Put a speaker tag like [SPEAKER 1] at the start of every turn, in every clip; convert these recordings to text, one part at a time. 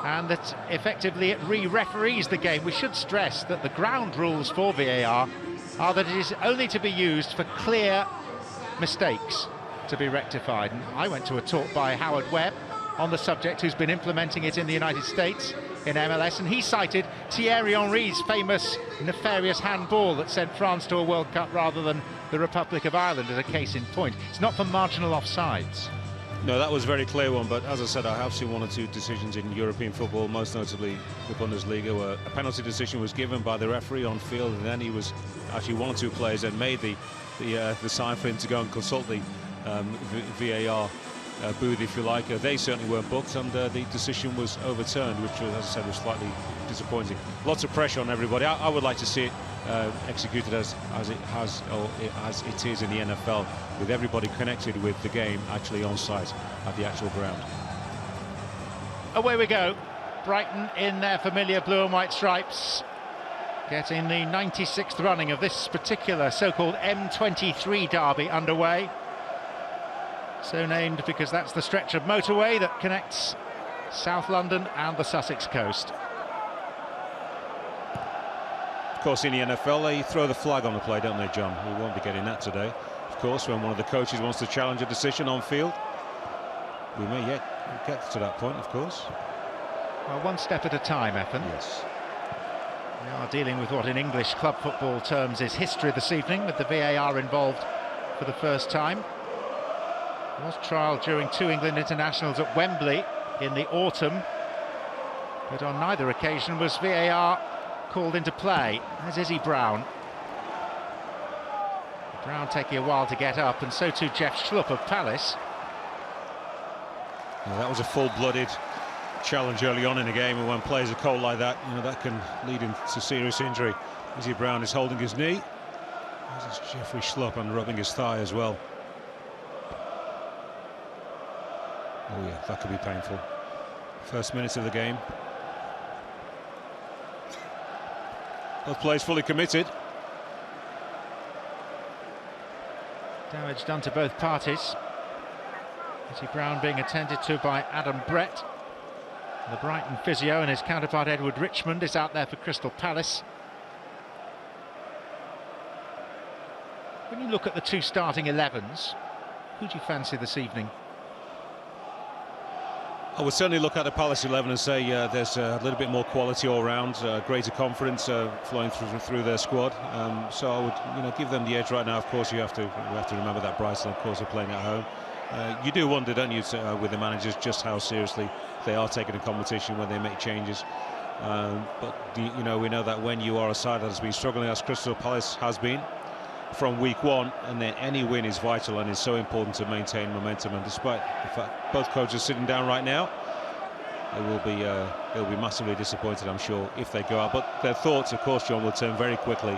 [SPEAKER 1] and that effectively it re-referees the game. We should stress that the ground rules for VAR are that it is only to be used for clear mistakes to be rectified. And I went to a talk by Howard Webb on the subject, who's been implementing it in the United States in MLS, and he cited Thierry Henry's famous nefarious handball that sent France to a World Cup rather than the Republic of Ireland as a case in point. It's not for marginal offsides.
[SPEAKER 2] No, that was a very clear one, but as I said, I have seen one or two decisions in European football, most notably the Bundesliga, where a penalty decision was given by the referee on field, and then he was actually one or two players that made the sign for him to go and consult the VAR booth, if you like. They certainly weren't booked, and the decision was overturned, which, as I said, was slightly disappointing. Lots of pressure on everybody. I would like to see it executed as it is in the NFL, with everybody connected with the game actually on site at the actual ground.
[SPEAKER 1] Away we go. Brighton in their familiar blue and white stripes, getting the 96th running of this particular so-called M23 derby underway. So named because that's the stretch of motorway that connects South London and the Sussex coast.
[SPEAKER 2] Of course, in the NFL, they throw the flag on the play, don't they, John? We won't be getting that today. Of course, when one of the coaches wants to challenge a decision on field, we may yet get to that point, of course.
[SPEAKER 1] Well, one step at a time, Ethan.
[SPEAKER 2] Yes.
[SPEAKER 1] We are dealing with what in English club football terms is history this evening, with the VAR involved for the first time. There was trial during two England internationals at Wembley in the autumn, but on neither occasion was VAR called into play. There's Izzy Brown. Brown taking a while to get up, and so too Jeff Schlupp of Palace.
[SPEAKER 2] Yeah, that was a full-blooded challenge early on in the game, and when players are cold like that, you know, that can lead into serious injury. Izzy Brown is holding his knee. This is Jeffrey Schlupp, and rubbing his thigh as well. Oh yeah, that could be painful. First minutes of the game. Both players fully committed.
[SPEAKER 1] Damage done to both parties. Izzy Brown being attended to by Adam Brett. The Brighton physio, and his counterpart Edward Richmond is out there for Crystal Palace. When you look at the two starting 11s, who do you fancy this evening?
[SPEAKER 2] I would certainly look at the Palace 11 and say there's a little bit more quality all round, greater confidence flowing through their squad. So I would, give them the edge right now. Of course, we have to remember that Brighton, of course, are playing at home. You do wonder, don't you, with the managers, just how seriously they are taking the competition when they make changes. But we know that when you are a side that has been struggling, as Crystal Palace has been from week one, and then any win is vital and is so important to maintain momentum. And despite the fact both coaches are sitting down right now, they'll be massively disappointed, I'm sure, if they go out. But their thoughts, of course, John, will turn very quickly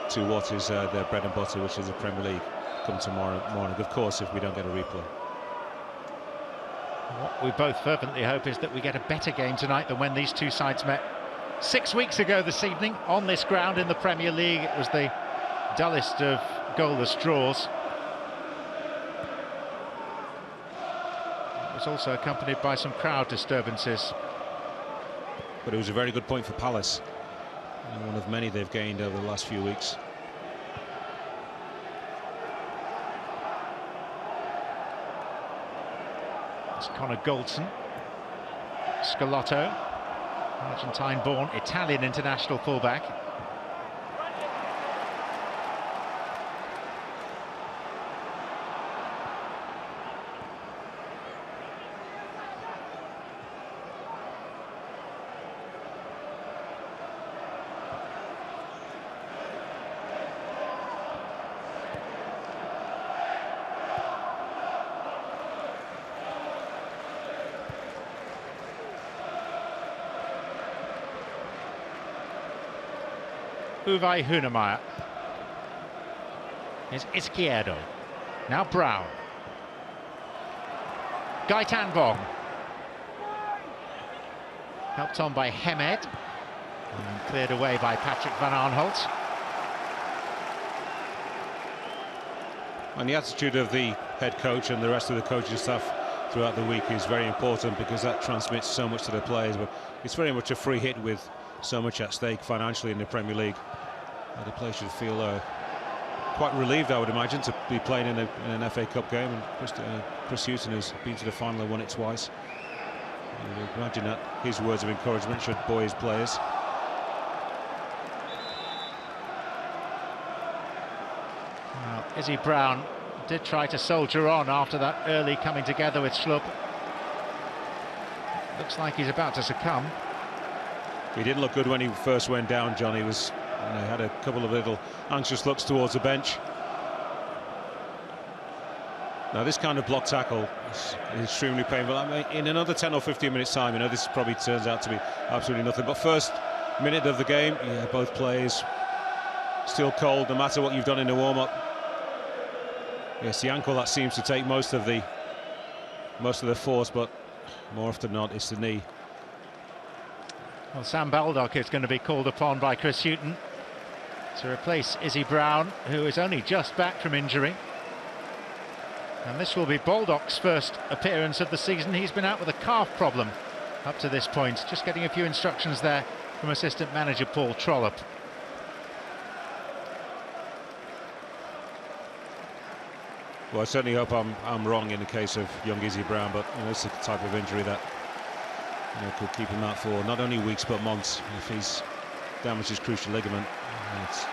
[SPEAKER 2] to what is their bread and butter, which is the Premier League, come tomorrow morning, of course, if we don't get a replay.
[SPEAKER 1] What we both fervently hope is that we get a better game tonight than when these two sides met 6 weeks ago this evening on this ground in the Premier League. It was the dullest of goalless draws. It was also accompanied by some crowd disturbances.
[SPEAKER 2] But it was a very good point for Palace, one of many they've gained over the last few weeks.
[SPEAKER 1] It's Connor Goldson. Scalotto, Argentine-born Italian international fullback. Uwe Hunemeyer. Here's Izquierdo. Now Brown. Gaitan Bong. Helped on by Hemed. And cleared away by Patrick van Aanholt.
[SPEAKER 2] And the attitude of the head coach and the rest of the coaching staff throughout the week is very important, because that transmits so much to the players. But it's very much a free hit with so much at stake financially in the Premier League. The players should feel quite relieved, I would imagine, to be playing in an FA Cup game. And Chris Hughton has been to the final and won it twice. I would imagine that his words of encouragement should buoy his players.
[SPEAKER 1] Well, Izzy Brown did try to soldier on after that early coming together with Schlupp. Looks like he's about to succumb.
[SPEAKER 2] He didn't look good when he first went down, John. He was, had a couple of little anxious looks towards the bench. Now, this kind of block tackle is extremely painful. I mean, in another 10 or 15 minutes' time, this probably turns out to be absolutely nothing. But first minute of the game, both players still cold, no matter what you've done in the warm-up. Yes, the ankle that seems to take most of the force, but more often than not, it's the knee.
[SPEAKER 1] Well, Sam Baldock is going to be called upon by Chris Hughton to replace Izzy Brown, who is only just back from injury. And this will be Baldock's first appearance of the season. He's been out with a calf problem up to this point. Just getting a few instructions there from assistant manager Paul Trollope.
[SPEAKER 2] Well, I certainly hope I'm wrong in the case of young Izzy Brown, but it's the type of injury that could keep him out for not only weeks but months. If he's damaged his crucial ligament, it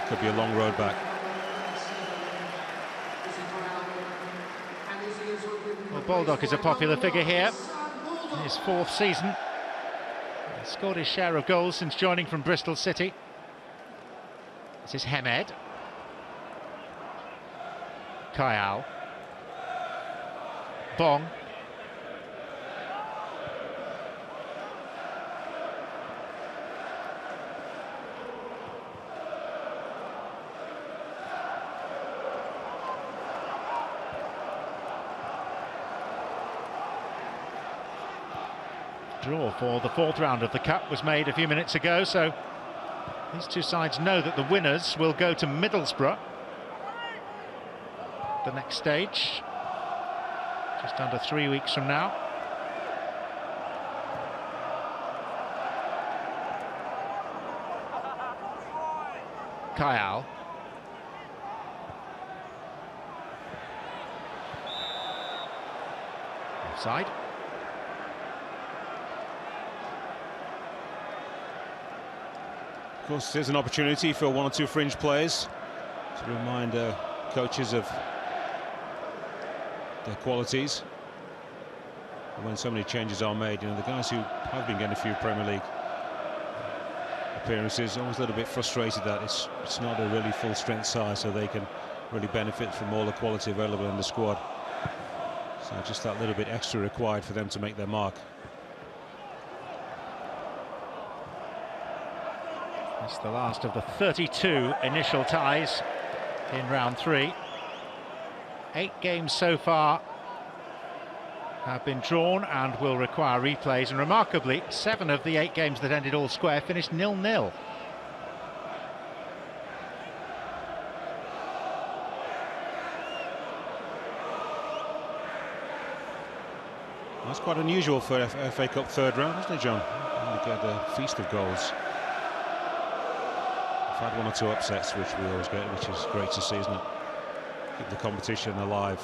[SPEAKER 2] could be a long road back.
[SPEAKER 1] Well, Baldock is a popular figure here. In his fourth season, he's scored his share of goals since joining from Bristol City. This is Hemed. Kayal. Bong. Draw for the fourth round of the Cup was made a few minutes ago, so these two sides know that the winners will go to Middlesbrough. The next stage, just under 3 weeks from now. Kayal. Offside.
[SPEAKER 2] Of course, there's an opportunity for one or two fringe players to remind coaches of their qualities. When so many changes are made, the guys who have been getting a few Premier League appearances always a little bit frustrated that it's not a really full strength side, so they can really benefit from all the quality available in the squad. So just that little bit extra required for them to make their mark.
[SPEAKER 1] It's the last of the 32 initial ties in round 3. 8 games so far have been drawn and will require replays, and remarkably 7 of the 8 games that ended all square finished 0-0.
[SPEAKER 2] That's quite unusual for FA Cup third round, isn't it, John? You get a feast of goals. We've had one or two upsets, which we always get, which is great to see, isn't it? Keep the competition alive.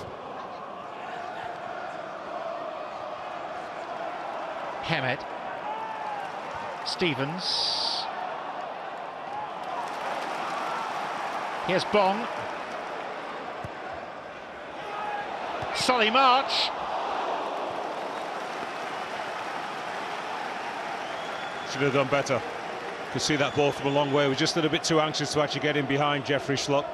[SPEAKER 1] Hemed. Stevens. Here's Bong. Solly March.
[SPEAKER 2] Should have done better. Could see that ball from a long way. Was just a little bit too anxious to actually get in behind Jeffrey Schlupp.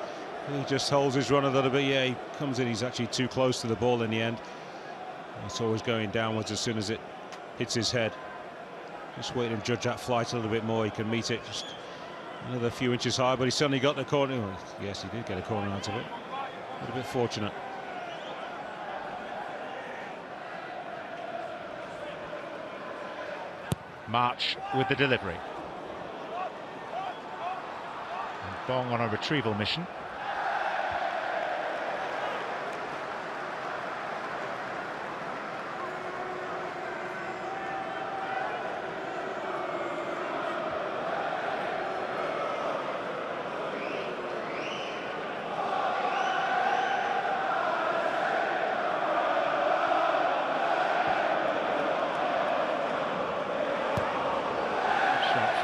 [SPEAKER 2] He just holds his run a little bit. Yeah, he comes in. He's actually too close to the ball in the end. It's always going downwards as soon as it hits his head. Just wait and judge that flight a little bit more. He can meet it just another few inches high, but he suddenly got the corner. Well, yes, he did get a corner out of it. A little bit fortunate.
[SPEAKER 1] March with the delivery. And Bong on a retrieval mission.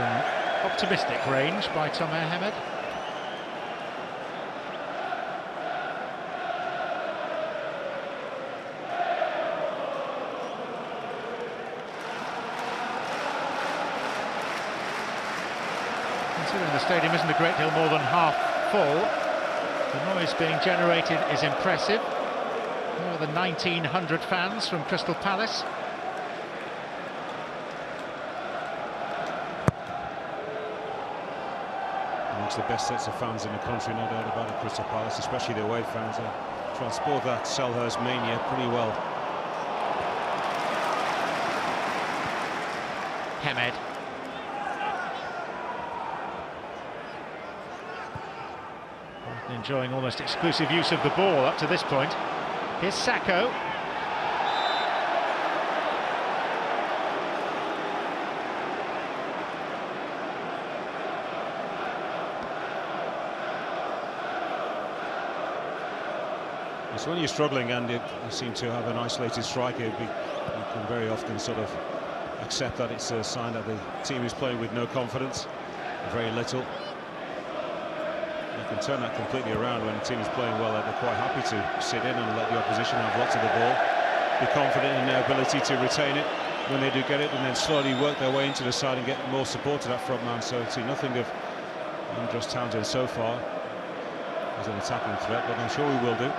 [SPEAKER 1] Some optimistic range by Tom Ahmed. Considering the stadium isn't a great deal more than half full, the noise being generated is impressive. More than 1,900 fans from Crystal Palace.
[SPEAKER 2] Amongst the best sets of fans in the country, no doubt about it, Crystal Palace, especially the away fans. Transport that Selhurst mania pretty well.
[SPEAKER 1] Hamed. Enjoying almost exclusive use of the ball up to this point. Here's Sakho.
[SPEAKER 2] It's when you're struggling and you seem to have an isolated striker, you can very often sort of accept that it's a sign that the team is playing with no confidence, very little. You can turn that completely around when the team is playing well. They're quite happy to sit in and let the opposition have lots of the ball, be confident in their ability to retain it when they do get it, and then slowly work their way into the side and get more support to that front man. So I see nothing of Andros Townsend so far as an attacking threat, but I'm sure we will do.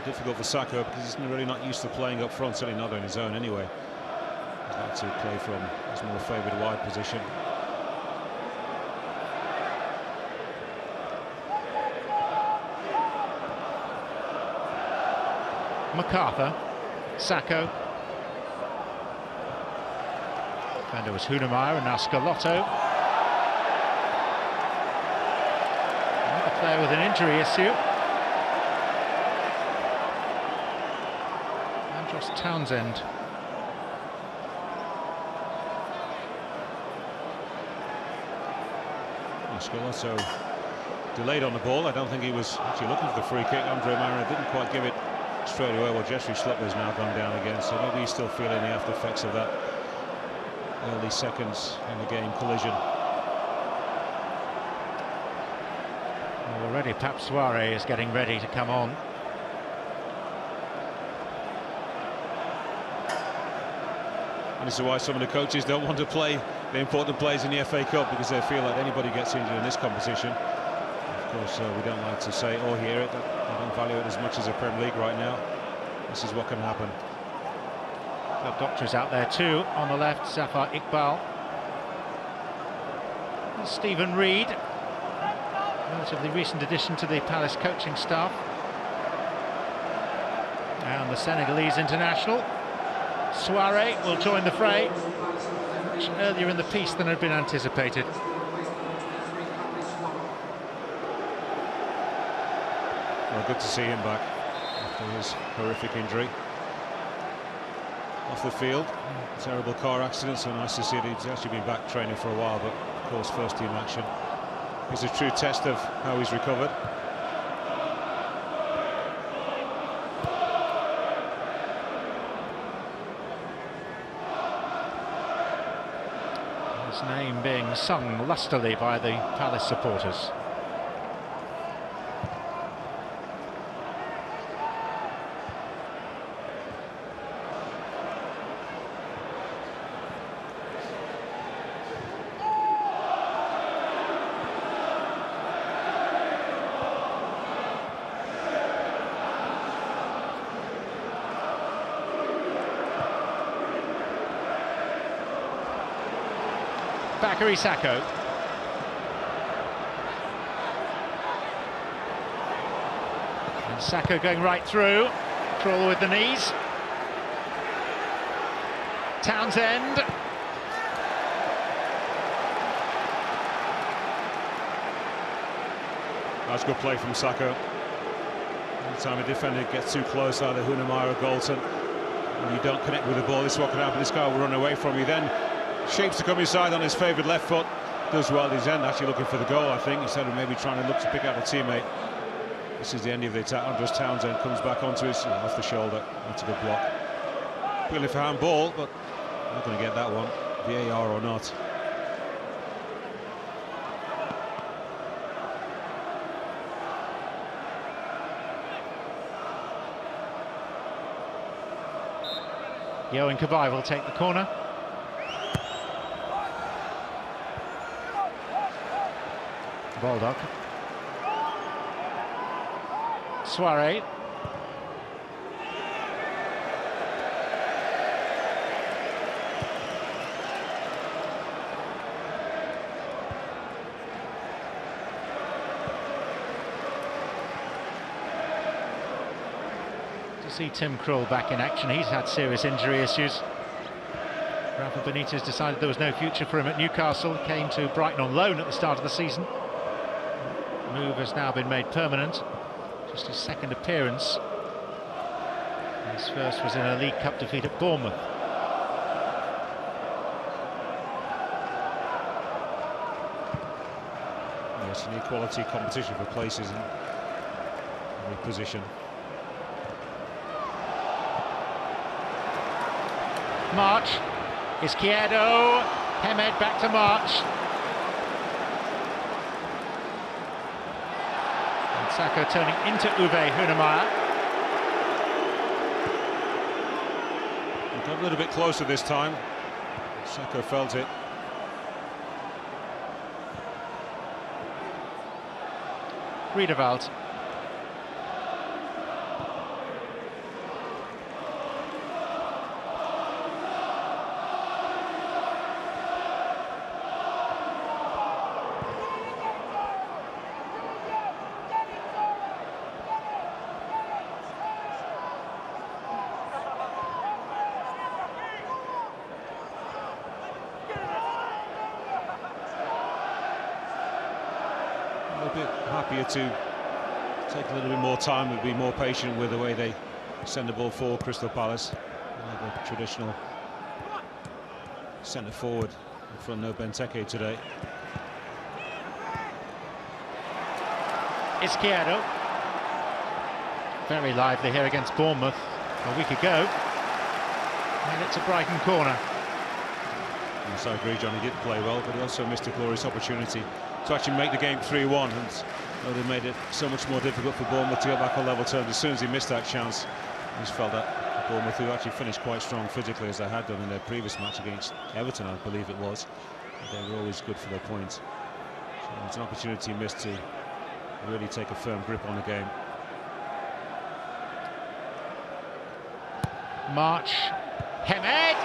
[SPEAKER 2] Difficult for Sakho because he's really not used to playing up front, certainly not on his own anyway. He's like to play from his more favoured wide position.
[SPEAKER 1] MacArthur, Sakho. Defender was Hunemeyer and now Scalotto. Another player with an injury issue. Andros Townsend.
[SPEAKER 2] Scalotto delayed on the ball. I don't think he was actually looking for the free kick. Andre Mariner didn't quite give it straight away. Well, Jeffrey Schluppler's now gone down again, so maybe he's still feeling the after effects of that early seconds in the game collision.
[SPEAKER 1] Already Pap Soirée is getting ready to come on.
[SPEAKER 2] And this is why some of the coaches don't want to play the important players in the FA Cup, because they feel like anybody gets injured in this competition. Of course, we don't like to say or hear it. I don't value it as much as the Premier League right now. This is what can happen.
[SPEAKER 1] Club doctor is out there too. On the left, Zafar Iqbal. And Stephen Reed, relatively recent addition to the Palace coaching staff. And the Senegalese international. Soirée will join the fray much earlier in the piece than had been anticipated.
[SPEAKER 2] Well, good to see him back after his horrific injury. Off the field, terrible car accident, so nice to see that he's actually been back training for a while, but of course first team action is a true test of how he's recovered.
[SPEAKER 1] His name being sung lustily by the Palace supporters. Bakary Sakho. And Sakho going right through. Crawl with the knees. Townsend.
[SPEAKER 2] That's good play from Sakho. Every time a defender gets too close, either Hunemeyer or Galton, and you don't connect with the ball, this is what can happen. This guy will run away from you. Then shapes to come inside on his favoured left foot. Does well at his end, actually looking for the goal, I think, instead of maybe trying to look to pick out a teammate. This is the end of the attack. Andres Townsend comes back onto his off the shoulder. That's a good block. Purely for handball, but not going to get that one, VAR or not.
[SPEAKER 1] Yohan Cabaye will take the corner. Baldock. Soiree. To see Tim Krul back in action, he's had serious injury issues. Rafa Benitez decided there was no future for him at Newcastle, came to Brighton on loan at the start of the season. The move has now been made permanent. Just his second appearance. His first was in a League Cup defeat at Bournemouth.
[SPEAKER 2] Yes, an equality competition for places in every position.
[SPEAKER 1] March. Izquierdo. Hemed back to March. And Sacco turning into Uwe Hunemeyer.
[SPEAKER 2] Got a little bit closer this time. Sacco felt it.
[SPEAKER 1] Riedewald.
[SPEAKER 2] A bit happier to take a little bit more time and be more patient with the way they send the ball forward. Crystal Palace, the traditional centre forward in front of Benteke today.
[SPEAKER 1] Izquierdo. Very lively here against Bournemouth a week ago. And it's a Brighton corner.
[SPEAKER 2] Yes, I agree, John, he did play well, but he also missed a glorious opportunity to actually make the game 3-1, and it would have made it so much more difficult for Bournemouth to get back on level terms. As soon as he missed that chance, I just felt that Bournemouth, who actually finished quite strong physically as they had done in their previous match against Everton, I believe it was, they were always good for their points. So it's an opportunity missed to really take a firm grip on the game.
[SPEAKER 1] March. Hemed.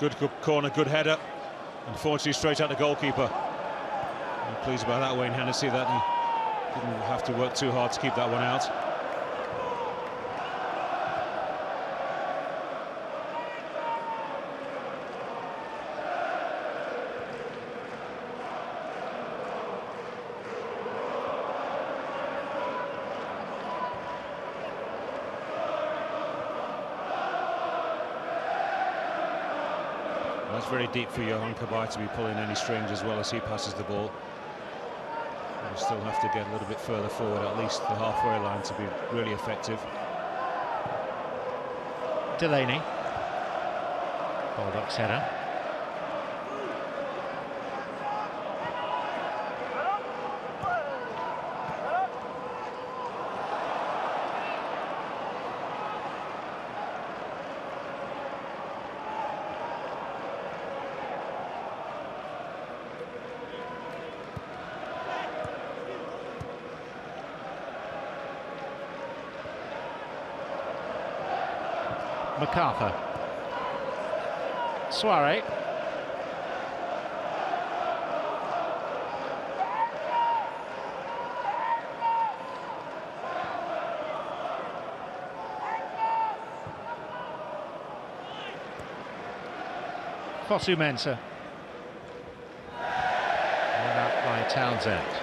[SPEAKER 2] Good corner, good header. Unfortunately, straight at the goalkeeper. I'm pleased about that, Wayne Hennessy, that he didn't have to work too hard to keep that one out. That's very deep for Yohan Cabaye to be pulling any strings as well as he passes the ball. We still have to get a little bit further forward, at least the halfway line, to be really effective.
[SPEAKER 1] Delaney. Baldock's header. MacArthur. Soiree. Fosu Mensah. Run out by Townsend.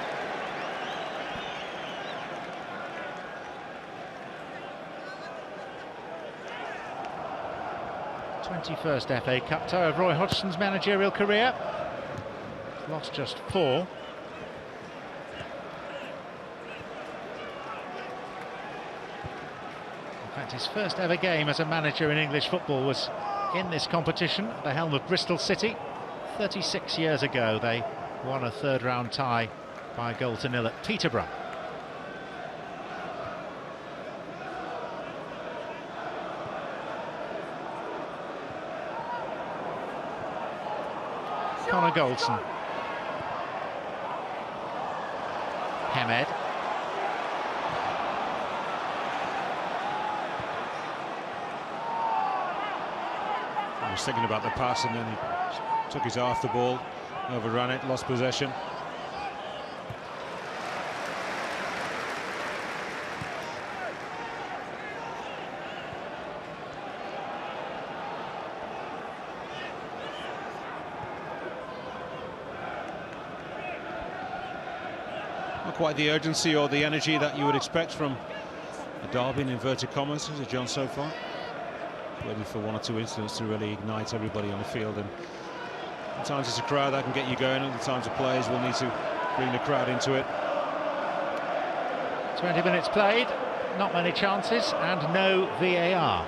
[SPEAKER 1] 21st FA Cup toe of Roy Hodgson's managerial career. He's lost just 4. In fact, his first ever game as a manager in English football was in this competition at the helm of Bristol City. 36 years ago, they won a third-round tie by 1-0 at Peterborough. Connor Goldson. Hamed.
[SPEAKER 2] I was thinking about the pass and then he took his eye off the ball, overran it, lost possession. Not quite the urgency or the energy that you would expect from a derby in inverted commas, is it, John, so far? Waiting for one or two incidents to really ignite everybody on the field, and sometimes it's a crowd that can get you going, and other times the players will need to bring the crowd into it.
[SPEAKER 1] 20 minutes played, not many chances, and no VAR.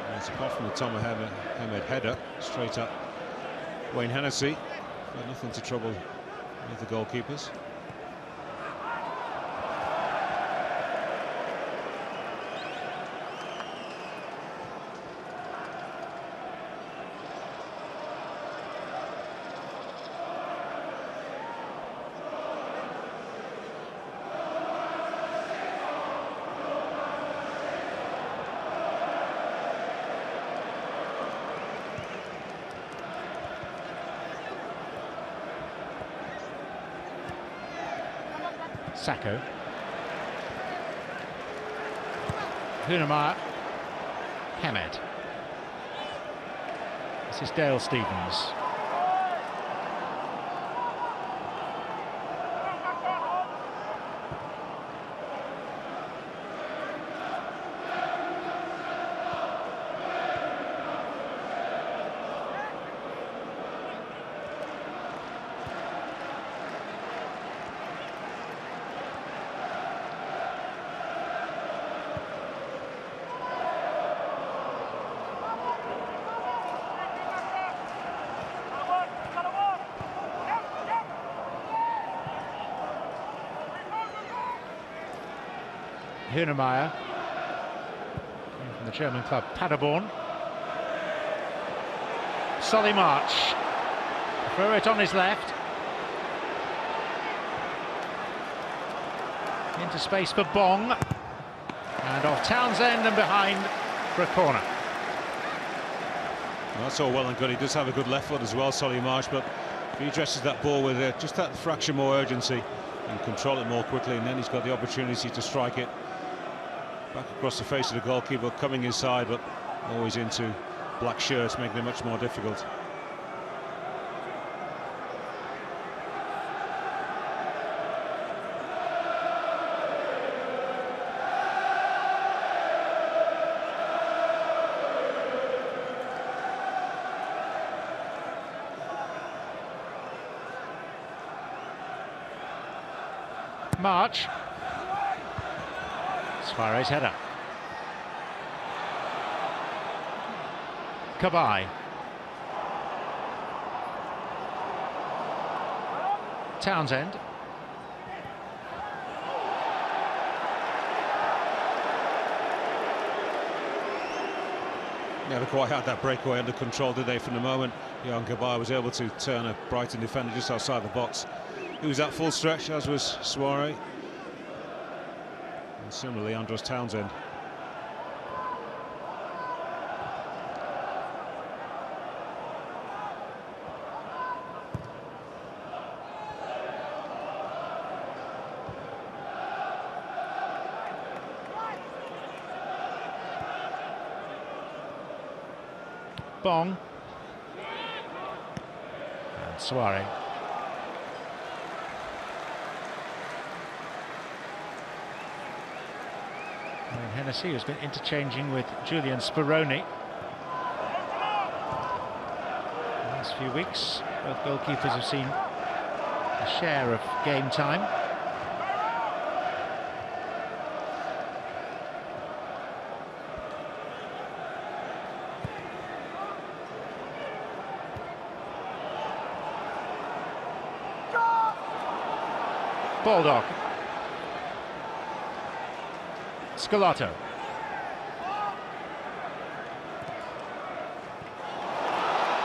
[SPEAKER 2] And it's apart from the Tom Hamed header, straight up Wayne Hennessy, but nothing to trouble with the goalkeepers.
[SPEAKER 1] Sacco. Hunamar. Hamed. This is Dale Stephens. Hunamar from the German club Paderborn. Solly March throw it on his left into space for Bong, and off Townsend and behind for a corner.
[SPEAKER 2] Well, that's all well and good. He does have a good left foot as well, Solly March, but if he addresses that ball with just that fraction more urgency and control it more quickly, and then he's got the opportunity to strike it back across the face of the goalkeeper, coming inside, but always into black shirts, making it much more difficult.
[SPEAKER 1] March. Suarez header. Cabai. Townsend.
[SPEAKER 2] Never quite had that breakaway under control, did they, from the moment Jan Cabai was able to turn a Brighton defender just outside the box. He was at full stretch, as was Suarez. And similarly, Andros Townsend.
[SPEAKER 1] Bong. And Suarez. Hennessy, who's been interchanging with Julian Speroni. last few weeks. Both goalkeepers have seen a share of game time. Baldock. Scalotto.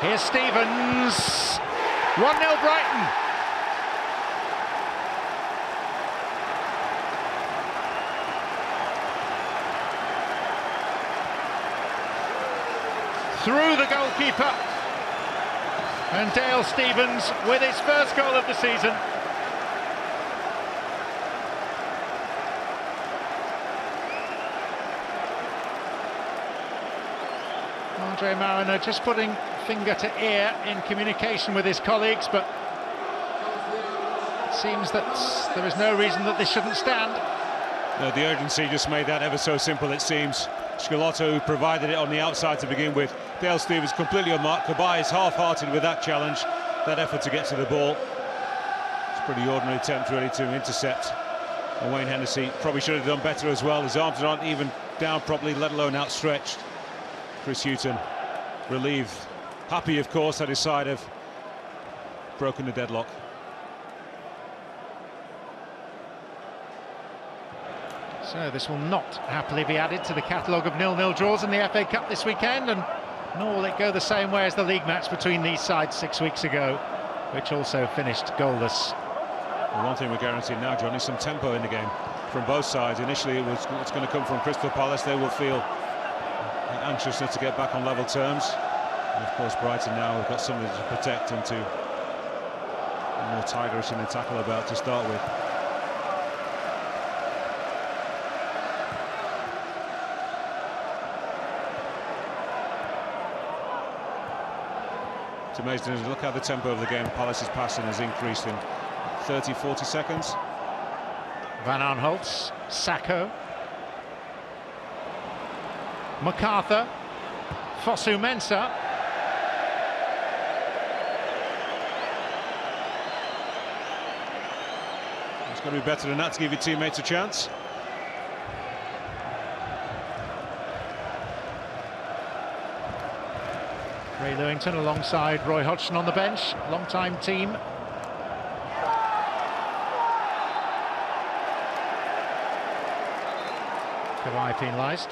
[SPEAKER 1] Here's Stevens. 1-0 Brighton. Through the goalkeeper. And Dale Stevens with his first goal of the season. Andre Mariner just putting finger to ear in communication with his colleagues, but it seems that there is no reason that this shouldn't stand.
[SPEAKER 2] No, the urgency just made that ever so simple, it seems. Scalotto provided it on the outside to begin with. Dale Stevens completely unmarked. Cabaye is half-hearted with that challenge, that effort to get to the ball. It's a pretty ordinary attempt really to intercept. And Wayne Hennessy probably should have done better as well. His arms aren't even down properly, let alone outstretched. Chris Hughton relieved, happy of course that his side have broken the deadlock.
[SPEAKER 1] So this will not happily be added to the catalogue of 0-0 draws in the FA Cup this weekend, and nor will it go the same way as the league match between these sides 6 weeks ago, which also finished goalless.
[SPEAKER 2] Well, one thing we're guaranteed now, John, is some tempo in the game from both sides. Initially it's going to come from Crystal Palace. They will feel anxiousness to get back on level terms, and of course Brighton now have got something to protect and to be more tigerish in the tackle about to start with. It's amazing, look how the tempo of the game Palace's passing has increased in 30-40 seconds.
[SPEAKER 1] Van Aanholt's, Sacco, MacArthur, Fosu Mensah.
[SPEAKER 2] It's got to be better than that to give your teammates a chance.
[SPEAKER 1] Ray Lewington alongside Roy Hodgson on the bench, long-time team. Cabaye penalised.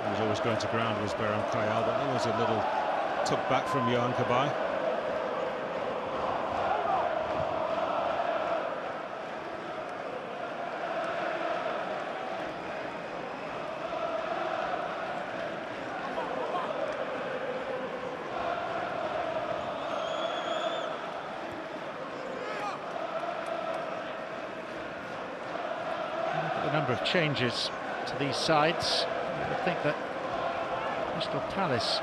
[SPEAKER 2] He was always going to ground was Beram Kayal, but there was a little tuck back from Yohan Cabaye.
[SPEAKER 1] The number of changes to these sides, I would think that Crystal Palace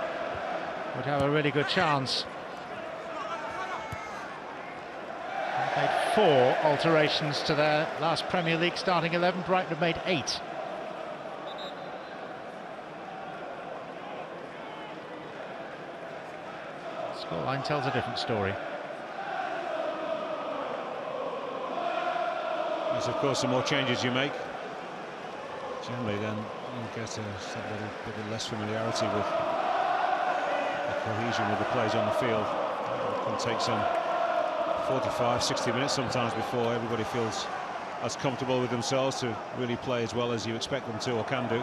[SPEAKER 1] would have a really good chance. They've made 4 alterations to their last Premier League starting 11. Brighton have made 8. Scoreline tells a different story.
[SPEAKER 2] As of course the more changes you make, generally then you get a little bit of less familiarity with the cohesion with the players on the field. It can take some 45-60 minutes sometimes before everybody feels as comfortable with themselves to really play as well as you expect them to or can do.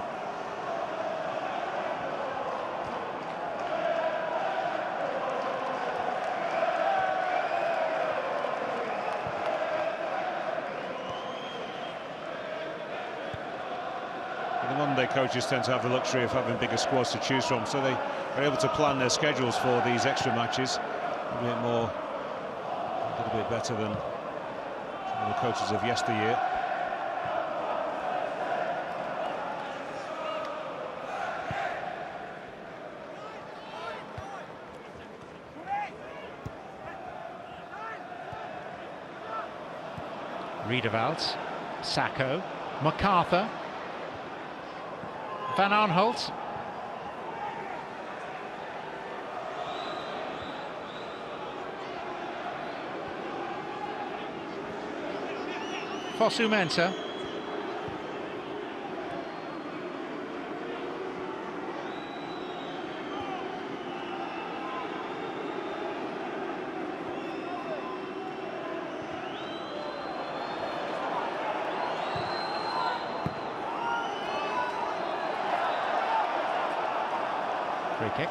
[SPEAKER 2] The modern-day coaches tend to have the luxury of having bigger squads to choose from, so they are able to plan their schedules for these extra matches a little bit better than some of the coaches of yesteryear.
[SPEAKER 1] Riedewald, Sacco, MacArthur, Van Aanholt. Fosu Mensah. Free kick.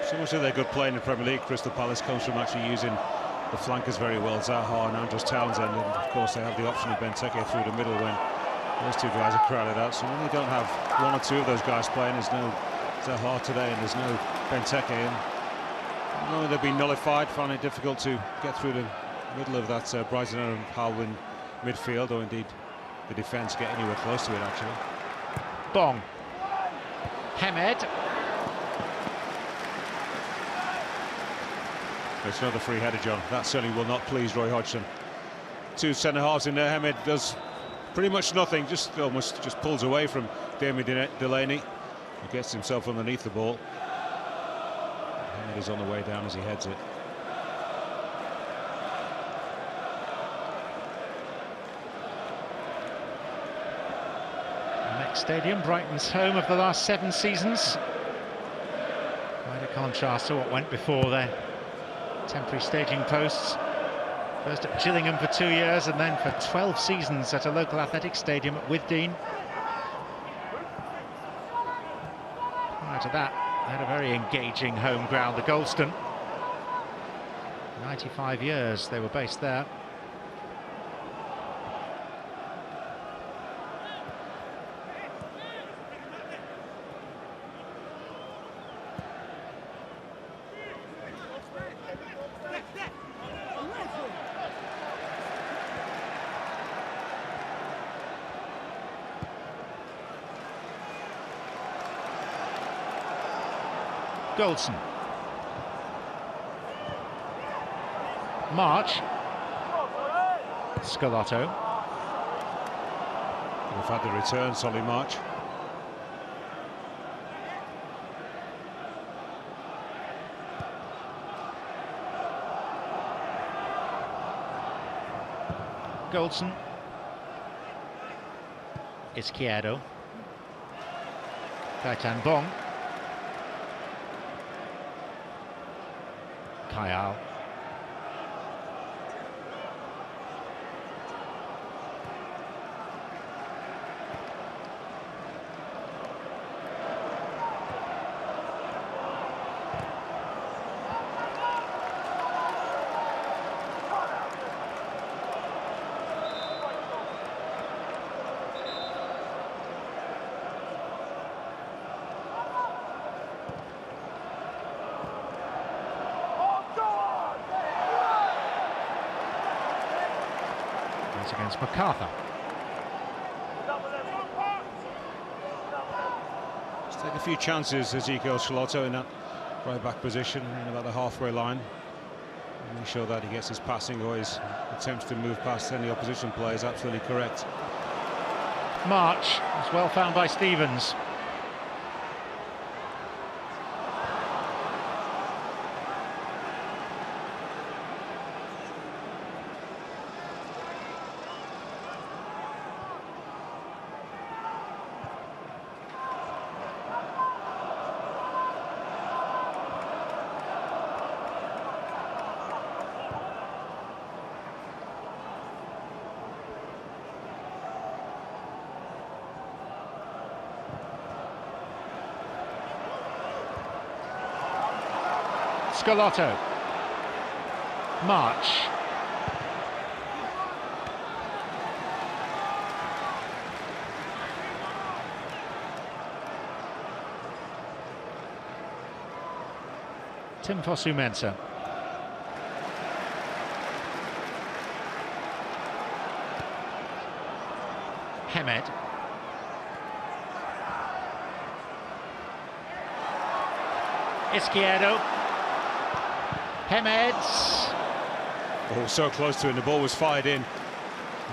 [SPEAKER 2] So much of their good play in the Premier League, Crystal Palace, comes from actually using the flankers very well, Zaha and Andros Townsend, and of course they have the option of Benteke through the middle when those two guys are crowded out. So when you don't have one or two of those guys playing, there's no Zaha today and there's no Benteke, and knowing they've been nullified, finding it difficult to get through the middle of that Brighton and Halwyn midfield, or indeed the defence get anywhere close to it actually.
[SPEAKER 1] Bong. Hamed.
[SPEAKER 2] It's another free header, John. That certainly will not please Roy Hodgson. Two centre-halves in there. Hamed does pretty much nothing, just almost just pulls away from Damien Delaney. He gets himself underneath the ball. Hamed is on the way down as he heads it.
[SPEAKER 1] Amex Stadium, Brighton's home of the last 7 seasons. Quite a contrast to what went before there. Temporary staging posts, first at Gillingham for 2 years and then for 12 seasons at a local athletic stadium at Withdean. Prior to that, they had a very engaging home ground, the Goldstone. 95 years they were based there. Goldson. March. Scalotto.
[SPEAKER 2] We've had the return, Solly March.
[SPEAKER 1] Goldson. Izquierdo. Kaitan Bong. Kayal. Against MacArthur.
[SPEAKER 2] Let's take a few chances, Ezekiel Scalotto, in that right back position, about the halfway line. Make sure that he gets his passing or his attempts to move past any opposition players absolutely correct.
[SPEAKER 1] March is well found by Stevens. Scalotto. March. Fosu Mensah. Hemed. Izquierdo. Hemed.
[SPEAKER 2] Oh, so close to it, and the ball was fired in.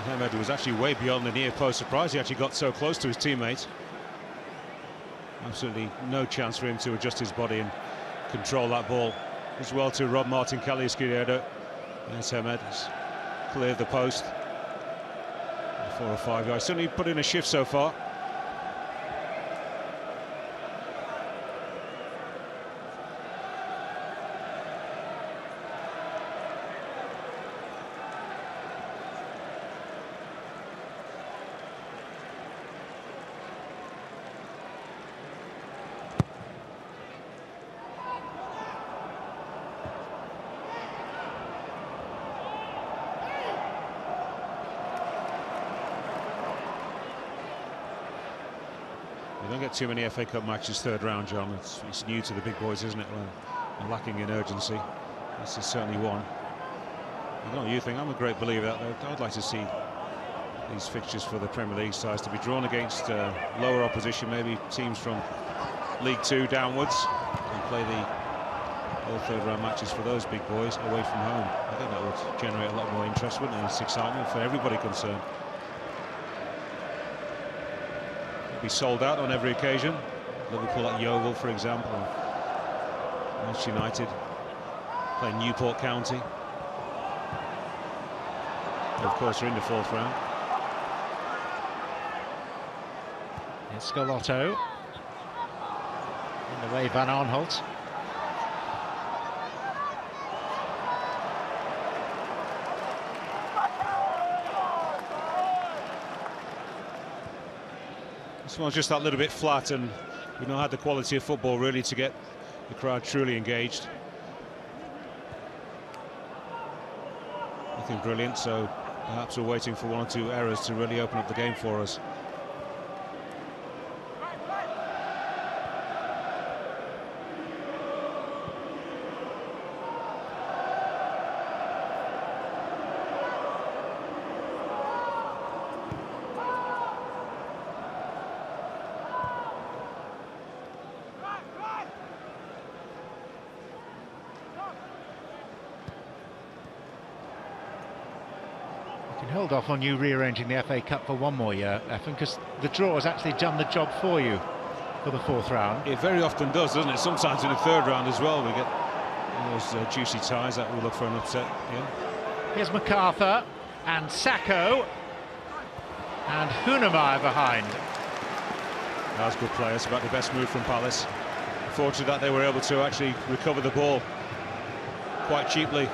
[SPEAKER 2] Hemed was actually way beyond the near post. Surprised he actually got so close to his teammates. Absolutely no chance for him to adjust his body and control that ball. As well to Rob Martin Kelly. Izquierdo. Yes, Hemed has cleared the post. 4 or 5 yards. Certainly put in a shift so far. You don't get too many FA Cup matches third round, John. It's new to the big boys, isn't it? Well, lacking in urgency. This is certainly one. I don't know what you think. I'm a great believer that I'd like to see these fixtures for the Premier League sides to be drawn against lower opposition, maybe teams from League Two downwards, and play all third round matches for those big boys away from home. I think that would generate a lot more interest, wouldn't it? It's excitement for everybody concerned. Be sold out on every occasion. Liverpool at Yeovil, for example. Manchester United playing Newport County. And of course, they're in the 4th round.
[SPEAKER 1] It's Scalotto. In the way, Van Aanholt.
[SPEAKER 2] This one's just that little bit flat, and we've not had the quality of football really to get the crowd truly engaged. Nothing brilliant, so perhaps we're waiting for 1 or 2 errors to really open up the game for us.
[SPEAKER 1] Hold off on you rearranging the FA Cup for 1 more year, Efan, because the draw has actually done the job for you for the 4th round.
[SPEAKER 2] It very often does, doesn't it? Sometimes in the 3rd round as well, we get those juicy ties that we look for an upset. Yeah.
[SPEAKER 1] Here's MacArthur and Sacco and Hunemeyer behind.
[SPEAKER 2] That's good play. It's about the best move from Palace. Fortunate that they were able to actually recover the ball quite cheaply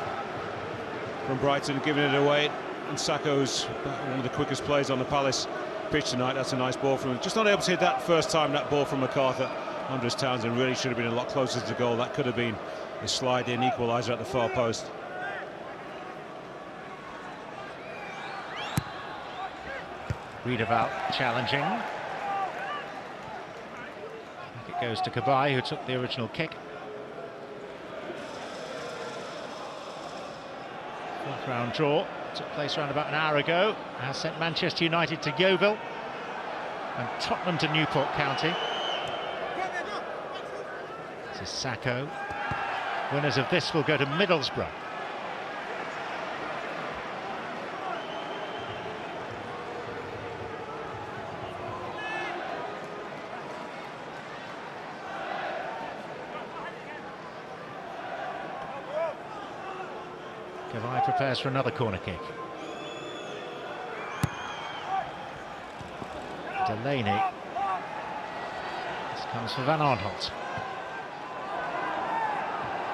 [SPEAKER 2] from Brighton, giving it away. And Sacco's one of the quickest plays on the Palace pitch tonight. That's a nice ball from him. Just not able to hit that first time, that ball from MacArthur. Andres Townsend really should have been a lot closer to goal. That could have been a slide-in equaliser at the far post.
[SPEAKER 1] Riedewald challenging. It goes to Cabaye, who took the original kick. 4th round draw. Took place around about an hour ago. Has sent Manchester United to Yeovil and Tottenham to Newport County. This is Sacco. Winners of this will go to Middlesbrough. Cabaye prepares for another corner kick. Delaney. This comes for Van Aanholt.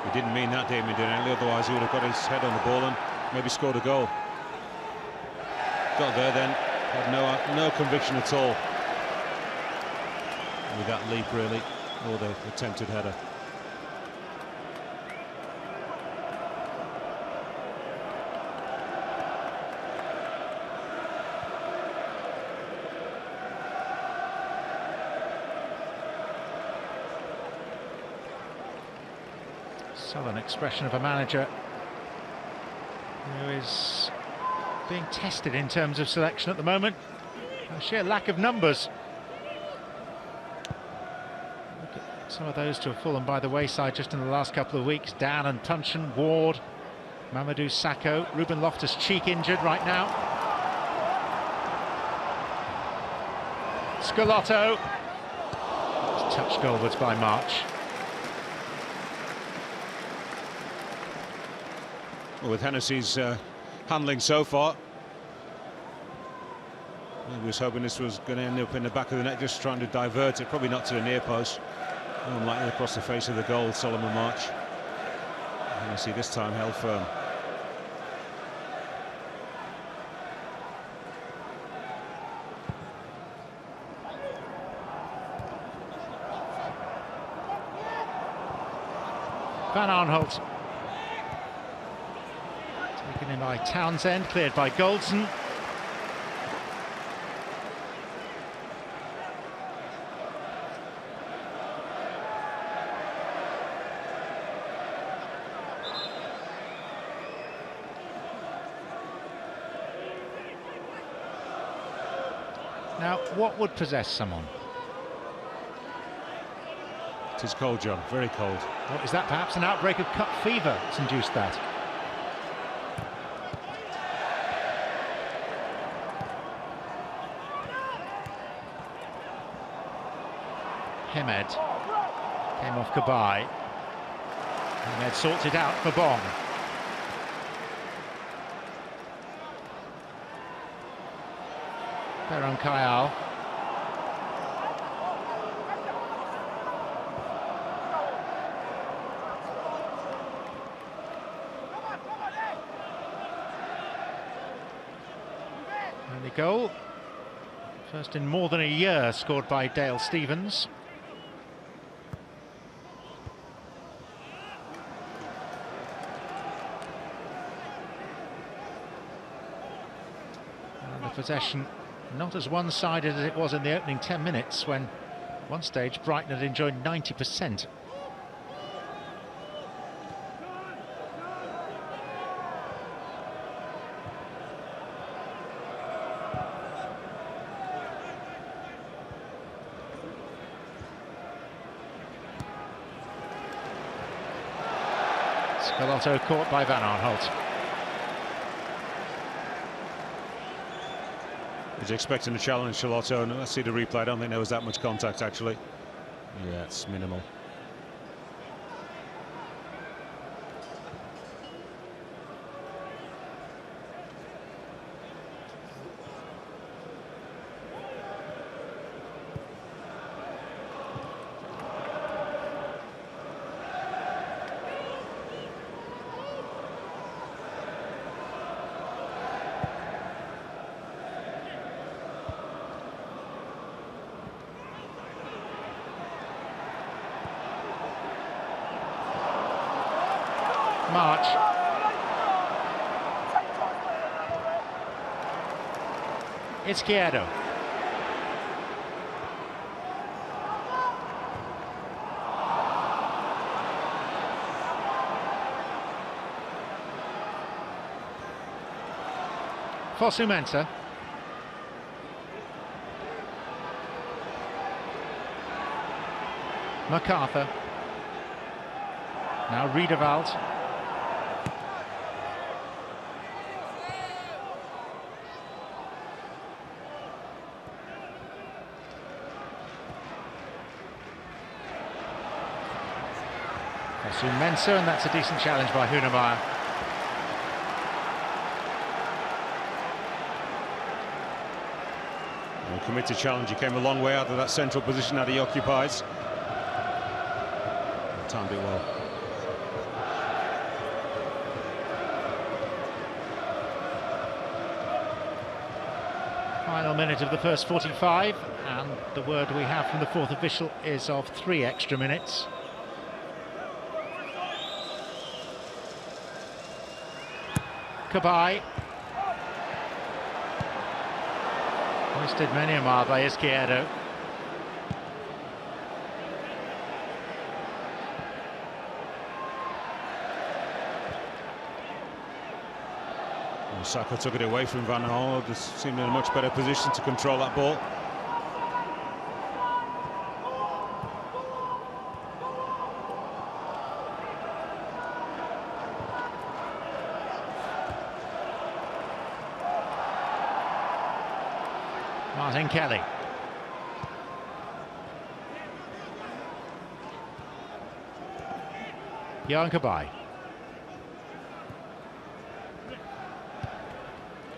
[SPEAKER 2] He didn't mean that, Damien Delaney, otherwise he would have got his head on the ball and maybe scored a goal. Got there then, had no conviction at all with that leap really, or the attempted header.
[SPEAKER 1] Southern expression of a manager who is being tested in terms of selection at the moment. A sheer lack of numbers. Look at some of those to have fallen by the wayside just in the last couple of weeks. Dan and Tunchan, Ward, Mamadou Sakho, Ruben Loftus-Cheek injured right now. Scalotto. Touched goalwards by March.
[SPEAKER 2] Well, with Hennessy's handling so far, he was hoping this was going to end up in the back of the net, just trying to divert it, probably not to the near post. Unlikely across the face of the goal, Solomon March. Hennessy this time held firm.
[SPEAKER 1] Van Arnholt. Taken in by Townsend, cleared by Goldson. Now, what would possess someone?
[SPEAKER 2] It is cold, John, very cold.
[SPEAKER 1] What is that? Perhaps an outbreak of cup fever that's induced that. Hemed came off Kabai. Hemed sorts it out for Bong. Beram Kayal. Early goal. First in more than a year scored by Dale Stephens. And the possession not as one-sided as it was in the opening 10 minutes when, at one stage, Brighton had enjoyed 90%. Scalotto caught by Van Arnholt.
[SPEAKER 2] He's expecting a challenge, Scalotto, and let's see the replay. I don't think there was that much contact, actually. Yeah, it's minimal.
[SPEAKER 1] March. Izquierdo. Fosu Mensah. MacArthur. Now Riedewald. Mensah, and that's a decent challenge by Hunemeyer.
[SPEAKER 2] A committed challenge. He came a long way out of that central position that he occupies. Timed it well.
[SPEAKER 1] Final minute of the first 45, and the word we have from the fourth official is of 3 extra minutes. Kabai. Hoisted many a mile by Izquierdo.
[SPEAKER 2] And Saka took it away from Van Gaal. Just seemed in a much better position to control that ball.
[SPEAKER 1] Martin Kelly. Johan Kabay.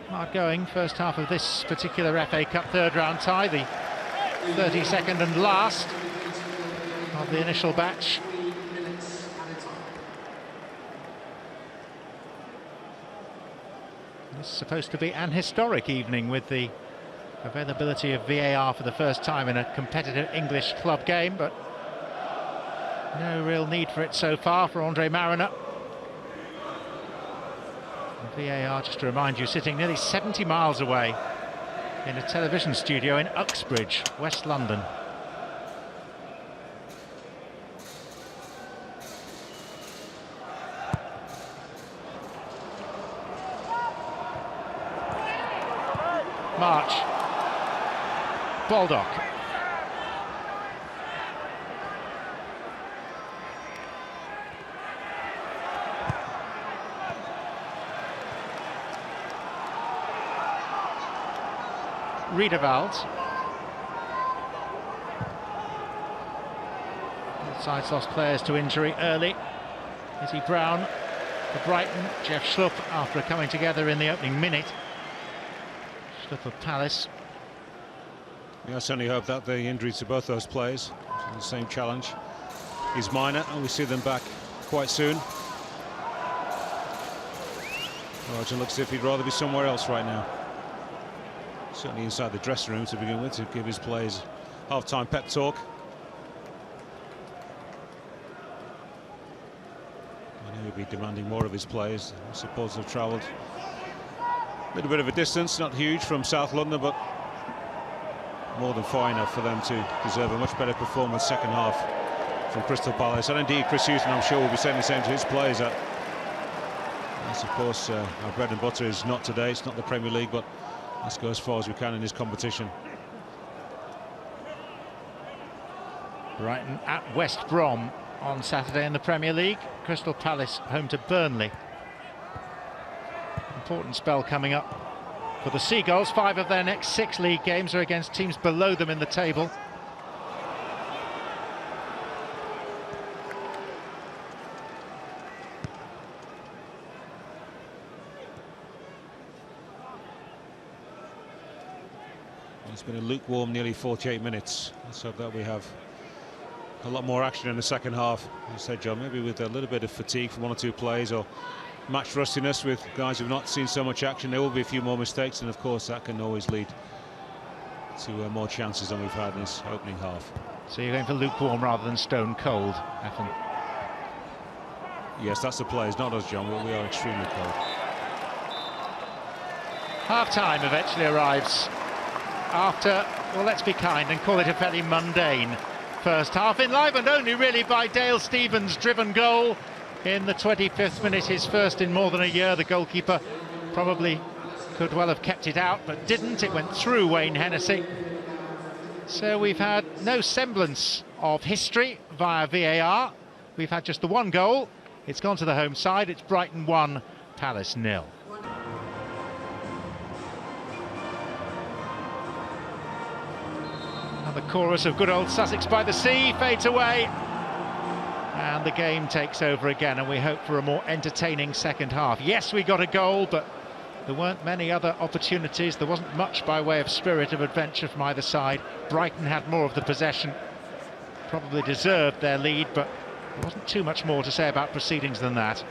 [SPEAKER 1] Hard going first half of this particular FA Cup third round tie, the 32nd and last of the initial batch. This is supposed to be an historic evening with the availability of VAR for the first time in a competitive English club game, but no real need for it so far for Andre Mariner. VAR, just to remind you, sitting nearly 70 miles away in a television studio in Uxbridge, West London. March. Baldock. Riedewald. Both sides lost players to injury early. Izzy Brown for Brighton, Jeff Schlupp after coming together in the opening minute. Schlupp of Palace.
[SPEAKER 2] Yeah, I certainly hope that the injury to both those players, the same challenge, is minor and we see them back quite soon. Roger looks as if he'd rather be somewhere else right now. Certainly inside the dressing room to begin with, to give his players half-time pep talk. I know he'll be demanding more of his players. The supporters have travelled a little bit of a distance, not huge, from South London, but more than far enough for them to deserve a much better performance second half from Crystal Palace. And indeed Chris Hughton, I'm sure, will be saying the same to his players. That yes, of course, our bread and butter is not today, it's not the Premier League, but let's go as far as we can in this competition.
[SPEAKER 1] Brighton at West Brom on Saturday in the Premier League. Crystal Palace home to Burnley. Important spell coming up for the Seagulls. 5 of their next 6 league games are against teams below them in the table.
[SPEAKER 2] It's been a lukewarm nearly 48 minutes. Let's hope that we have a lot more action in the second half. You said, John, maybe with a little bit of fatigue from 1 or 2 plays, or match rustiness with guys who've not seen so much action. There will be a few more mistakes, and of course that can always lead to more chances than we've had in this opening half.
[SPEAKER 1] So you're going for lukewarm rather than stone cold, Ethan?
[SPEAKER 2] Yes, that's the players, not us, John. We are extremely cold.
[SPEAKER 1] Half-time eventually arrives after, well, let's be kind and call it a fairly mundane first half, enlivened only really by Dale Stevens' driven goal in the 25th minute, his first in more than a year. The goalkeeper probably could well have kept it out, but didn't. It went through Wayne Hennessy. So we've had no semblance of history via VAR. We've had just the one goal. It's gone to the home side. It's Brighton 1, Palace 0. And the chorus of good old Sussex by the Sea fades away. And the game takes over again, and we hope for a more entertaining second half. Yes, we got a goal, but there weren't many other opportunities. There wasn't much by way of spirit of adventure from either side. Brighton had more of the possession, probably deserved their lead, but there wasn't too much more to say about proceedings than that.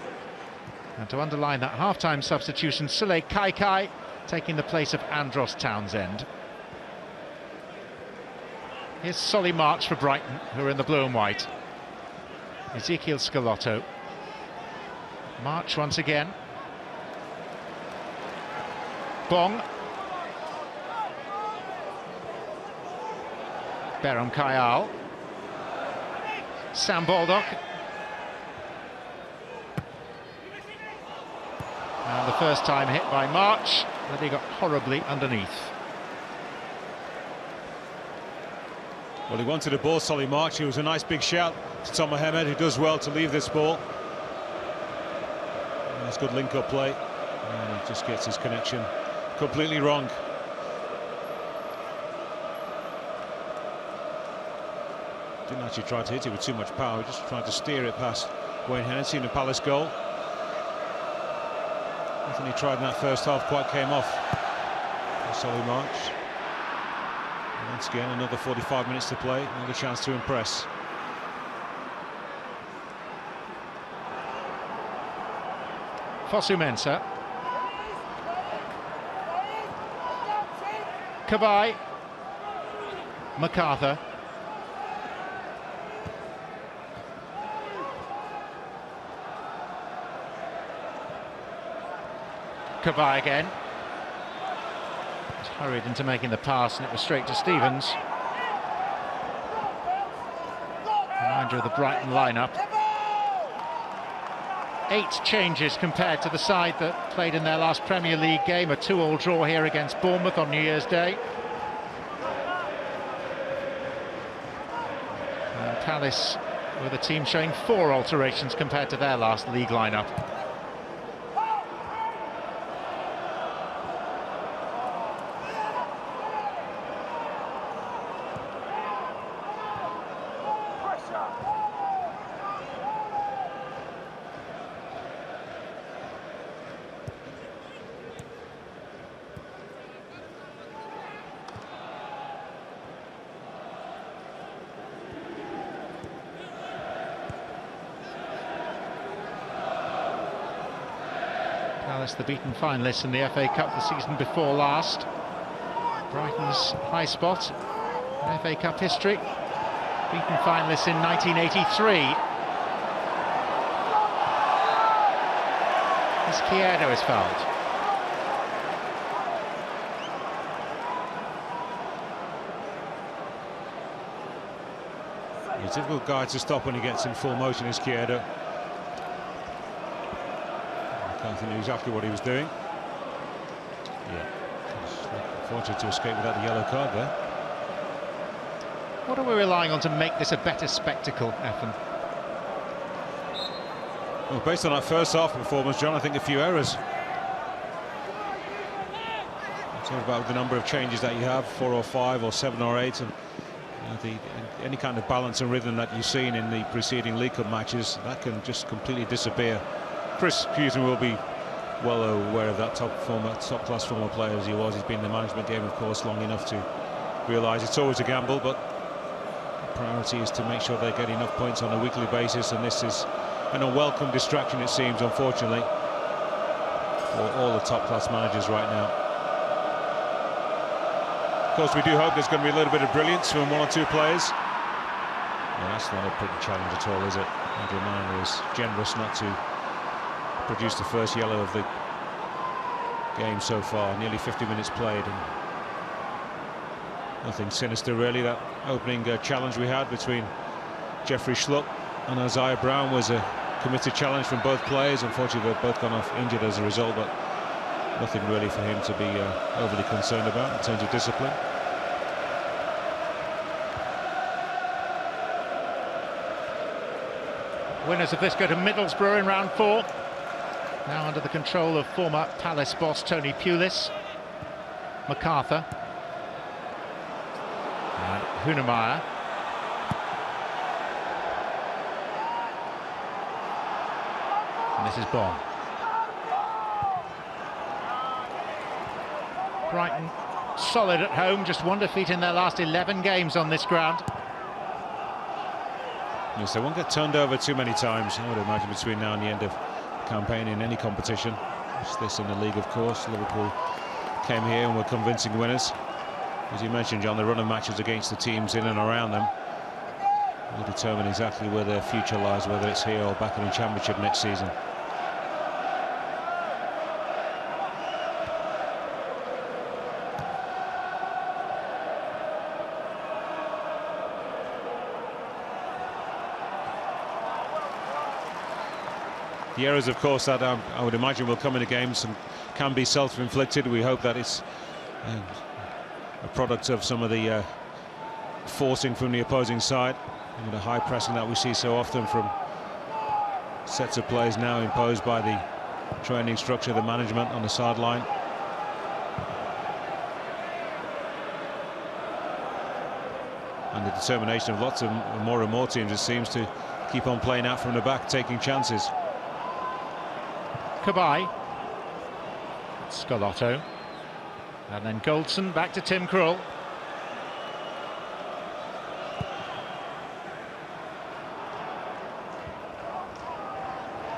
[SPEAKER 1] And to underline that half-time substitution, Sule Kaikai taking the place of Andros Townsend. Here's Solly March for Brighton, who are in the blue and white. Ezekiel Scalotto. March once again. Bong. Beram Kayal. Sam Baldock. And the first time hit by March, but he got horribly underneath.
[SPEAKER 2] Well, he wanted a ball, Solly March. It was a nice big shout to Tom Mohamed, who does well to leave this ball. Nice good link-up play. And he just gets his connection completely wrong. Didn't actually try to hit it with too much power, just tried to steer it past Wayne Hennessy in the Palace goal. Nothing he tried in that first half quite came off for Solly March. And once again, another 45 minutes to play, another chance to impress.
[SPEAKER 1] Fosu Mensah. Cabaye. MacArthur. Cabaye again. He's hurried into making the pass, and it was straight to Stevens. Reminder of the Brighton lineup. 8 changes compared to the side that played in their last Premier League game, a 2-2 draw here against Bournemouth on New Year's Day. And Palace with a team showing 4 alterations compared to their last league lineup. Palace, the beaten finalists in the FA Cup the season before last. Brighton's high spot in FA Cup history. Beaten finalists in 1983. Izquierdo is fouled.
[SPEAKER 2] He's a difficult guy to stop when he gets in full motion, Izquierdo. I can't think exactly what he was doing. Yeah, fortunate to escape without the yellow card there.
[SPEAKER 1] What are we relying on to make this a better spectacle, Ethan?
[SPEAKER 2] Well, based on our first half performance, John, I think a few errors. Talk about the number of changes that you have, 4 or 5 or 7 or 8, and any kind of balance and rhythm that you've seen in the preceding League Cup matches, that can just completely disappear. Chris Hughton will be well aware of that top-class former player as he was. He's been in the management game, of course, long enough to realise it's always a gamble, but the priority is to make sure they get enough points on a weekly basis, and this is an unwelcome distraction, it seems, unfortunately, for all the top-class managers right now. Of course, we do hope there's going to be a little bit of brilliance from 1 or 2 players. Yeah, that's not a pretty challenge at all, is it? Andrew Miner is generous not to produce the first yellow of the game so far. Nearly 50 minutes played, and nothing sinister really. That opening challenge we had between Jeffrey Schlupp and Isaiah Brown was a committed challenge from both players. Unfortunately, they've both gone off injured as a result, but nothing really for him to be overly concerned about in terms of discipline.
[SPEAKER 1] Winners of this go to Middlesbrough in round 4. Now under the control of former Palace boss Tony Pulis. MacArthur. And Hunemeyer. And this is Bond. Brighton solid at home, just 1 defeat in their last 11 games on this ground.
[SPEAKER 2] Yes, they won't get turned over too many times, I would imagine, between now and the end of the campaign in any competition. It's this in the league, of course. Liverpool came here and were convincing winners. As you mentioned, John, the run of matches against the teams in and around them will determine exactly where their future lies, whether it's here or back in the Championship next season. The errors, of course, that I would imagine will come in the games and can be self-inflicted. We hope that it's a product of some of the forcing from the opposing side, and the high pressing that we see so often from sets of plays now imposed by the training structure, the management on the sideline. And the determination of lots of more and more teams, it seems, to keep on playing out from the back, taking chances.
[SPEAKER 1] Cabaye, Scalotto, and then Goldson back to Tim Krul.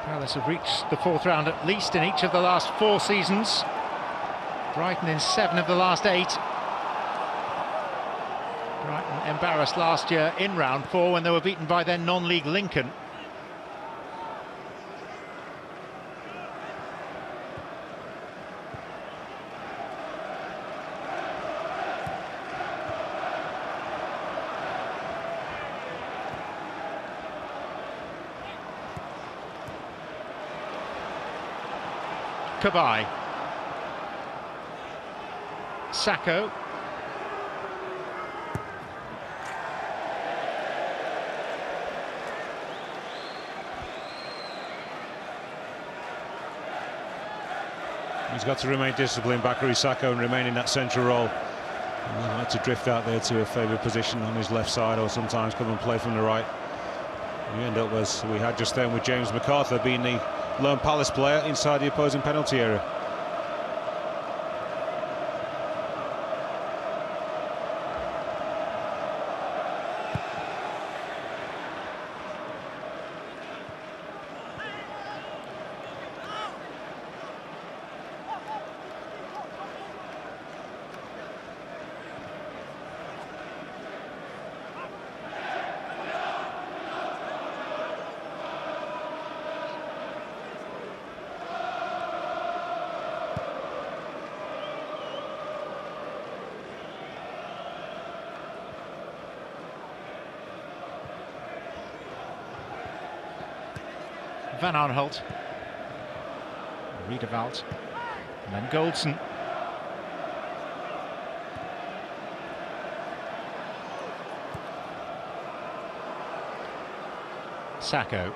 [SPEAKER 1] Palace have reached the fourth round at least in each of the last 4 seasons. Brighton in 7 of the last 8. Brighton embarrassed last year in round 4 when they were beaten by their non-league Lincoln. Cabaye, Sacco,
[SPEAKER 2] he's got to remain disciplined, Bakary Sacco, and remain in that central role. He had to drift out there to a favoured position on his left side, or sometimes come and play from the right. We end up as we had just then with James MacArthur being the lone Palace player inside the opposing penalty area.
[SPEAKER 1] Van Aanholt, Riedewald, and then Goldson. Sacco.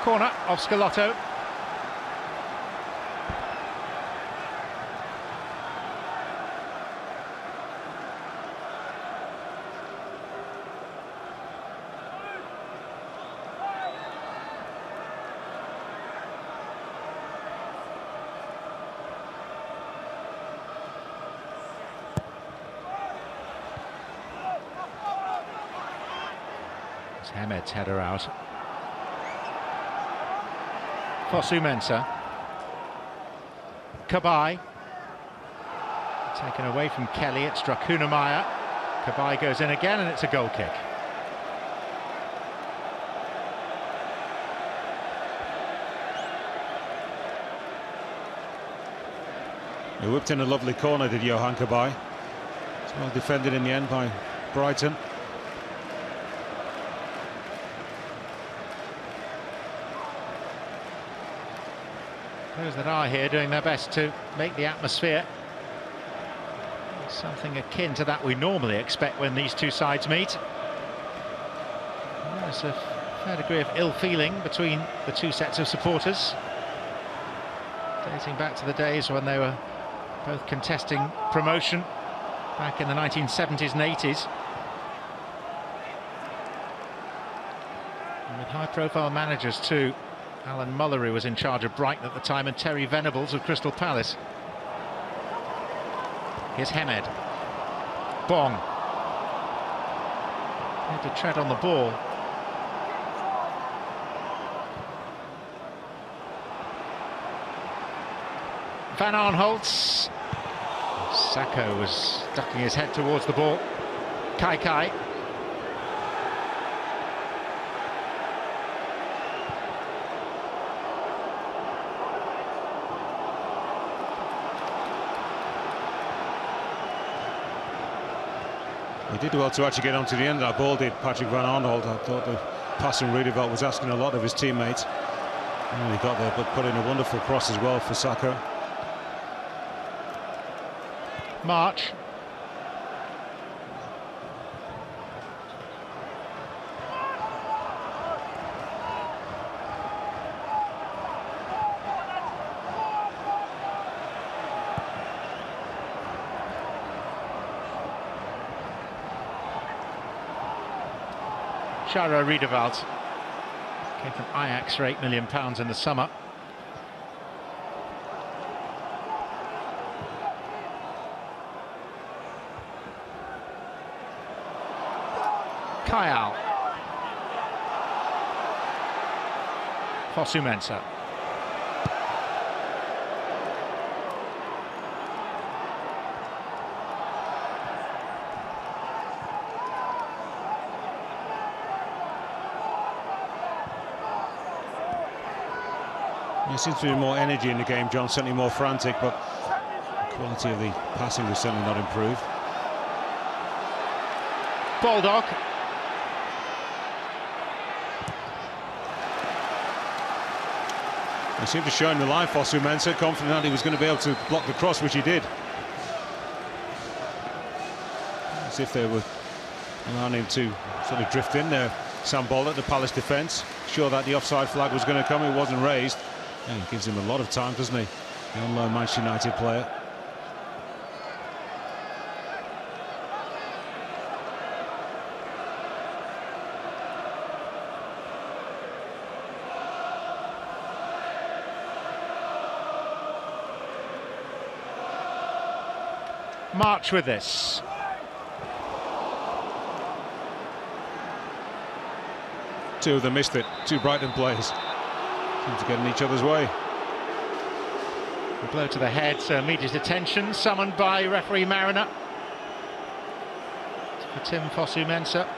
[SPEAKER 1] Corner of Scalotto. Hamed's header out. Fosu Mensah. Cabaye. Taken away from Kelly, it struck Hunemeyer. Cabaye goes in again and it's a goal kick.
[SPEAKER 2] He whipped in a lovely corner, did Johan Cabaye. It's well defended in the end by Brighton.
[SPEAKER 1] Those that are here doing their best to make the atmosphere something akin to that we normally expect when these two sides meet. There's a fair degree of ill feeling between the two sets of supporters, dating back to the days when they were both contesting promotion back in the 1970s and 80s. And with high-profile managers too. Alan Mullery was in charge of Brighton at the time, and Terry Venables of Crystal Palace. Here's Hamed. Bong. Had to tread on the ball. Van Aanholt. Sacco was ducking his head towards the ball. Kai.
[SPEAKER 2] He did well to actually get onto the end of that ball, did Patrick Van Arnold. I thought the pass from Rudeveld was asking a lot of his teammates. And he got there, but put in a wonderful cross as well for Saka.
[SPEAKER 1] March. Shara Rudeveld came from Ajax for £8 million in the summer. Kyle. Fosu Mensah.
[SPEAKER 2] There seems to be more energy in the game, John, certainly more frantic, but the quality of the passing was certainly not improved.
[SPEAKER 1] Baldock.
[SPEAKER 2] He seemed to show in the line, Fosu Mensah, confident that he was going to be able to block the cross, which he did. As if they were allowing him to sort of drift in there. Sam Baldock, the Palace defence, sure that the offside flag was going to come, it wasn't raised. And it gives him a lot of time, doesn't he? The on-loan Manchester United player.
[SPEAKER 1] March with this.
[SPEAKER 2] Two of them missed it, two Brighton players. Seem to get in each other's way.
[SPEAKER 1] A blow to the head, so immediate attention, summoned by referee Mariner. For Tim Fosu Mensah.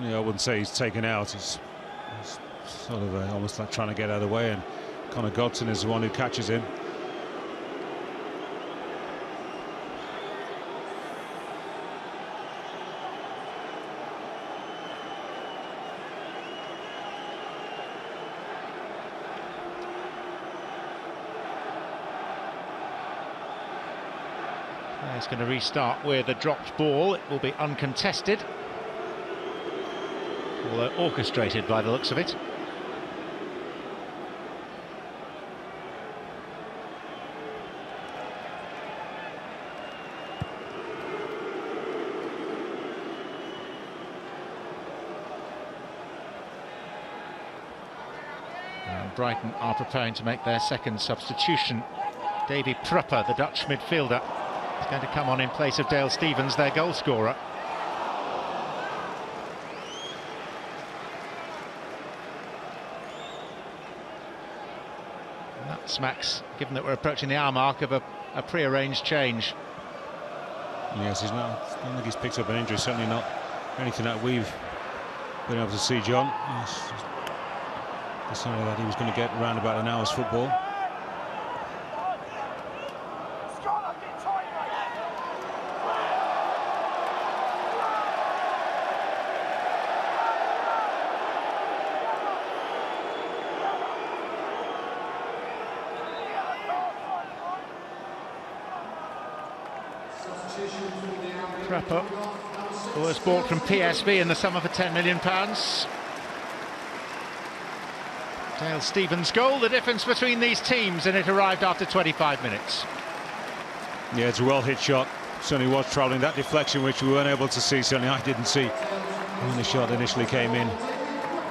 [SPEAKER 2] Yeah, I wouldn't say he's taken out. He's sort of almost like trying to get out of the way, and Connor Godson is the one who catches him.
[SPEAKER 1] It's going to restart with a dropped ball. It will be uncontested, although orchestrated by the looks of it. And Brighton are preparing to make their second substitution. Davy Prupper, the Dutch midfielder, is going to come on in place of Dale Stephens, their goal scorer. And that smacks, given that we're approaching the hour mark, of a pre-arranged change.
[SPEAKER 2] Yes, he's not. I don't think he's picked up an injury. Certainly not anything that we've been able to see, John. Decided that he was going to get around about an hour's football.
[SPEAKER 1] Prepper was bought from PSV in the summer for £10 million. Dale Stephens' goal, the difference between these teams, and it arrived after 25 minutes.
[SPEAKER 2] Yeah, it's a well-hit shot. Certainly was travelling. That deflection, which we weren't able to see, certainly I didn't see when the shot initially came in.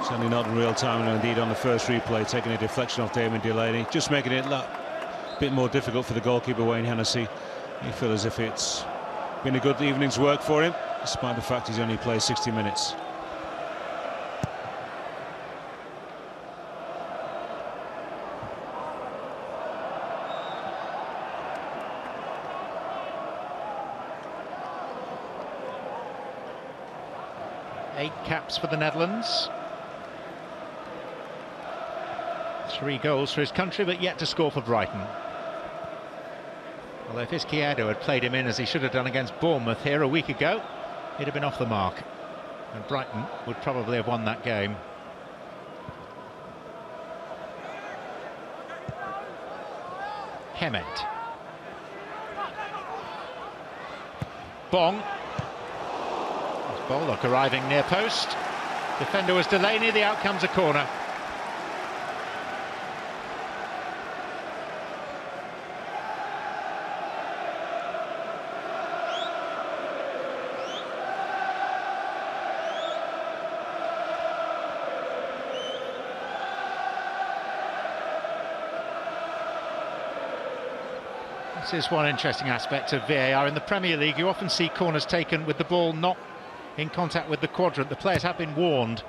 [SPEAKER 2] Certainly not in real time, and indeed on the first replay, taking a deflection off Damon Delaney, just making it a bit more difficult for the goalkeeper, Wayne Hennessy. You feel as if it's been a good evening's work for him. despite the fact he's only played 60 minutes.
[SPEAKER 1] Eight caps for the Netherlands. 3 goals for his country, but yet to score for Brighton. Although if Izquierdo had played him in as he should have done against Bournemouth here a week ago, he'd have been off the mark. And Brighton would probably have won that game. Hemed. Bong. Bollock arriving near post. Defender was Delaney, the outcome's a corner. This is one interesting aspect of VAR. In the Premier League, you often see corners taken with the ball not in contact with the quadrant. The players have been warned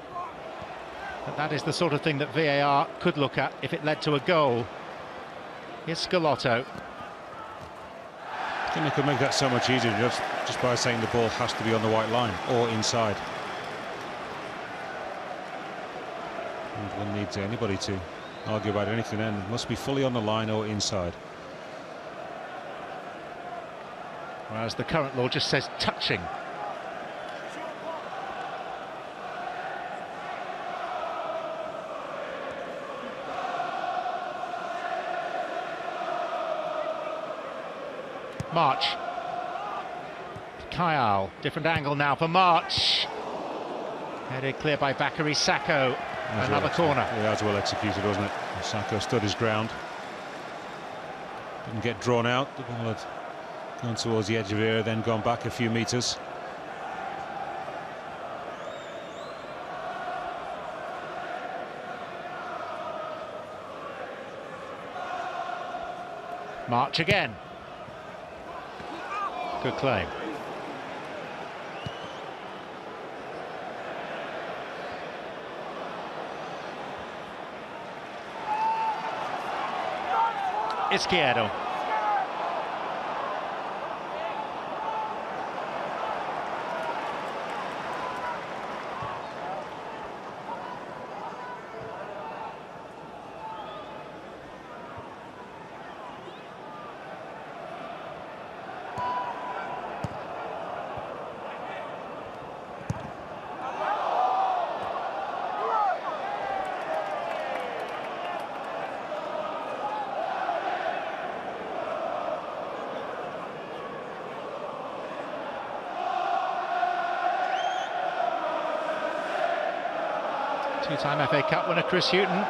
[SPEAKER 1] that that is the sort of thing that VAR could look at if it led to a goal. Here's Scalotto.
[SPEAKER 2] I think they could make that so much easier just by saying the ball has to be on the white line or inside. You wouldn't need anybody to argue about anything then. It must be fully on the line or inside.
[SPEAKER 1] Whereas the current law just says touching. March. Kyle, different angle now for March. Headed clear by Bakary Sakho. Another corner.
[SPEAKER 2] Yeah, that was well executed, wasn't it? Sakho stood his ground. Didn't get drawn out. The ball had gone towards the edge of the area, then gone back a few metres.
[SPEAKER 1] March again. Good claim. Izquierdo. Two-time FA Cup winner Chris Hughton.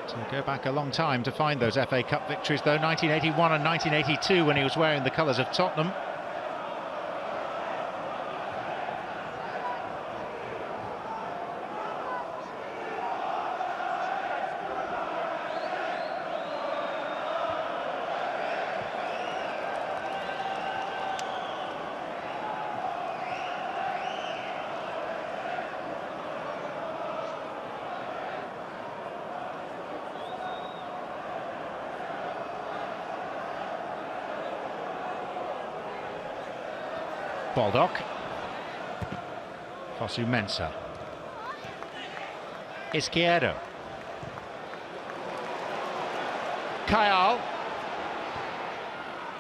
[SPEAKER 1] To go back a long time to find those FA Cup victories, though. 1981 and 1982 when he was wearing the colours of Tottenham. Baldock. Fosu Mensah. Izquierdo. Kyle.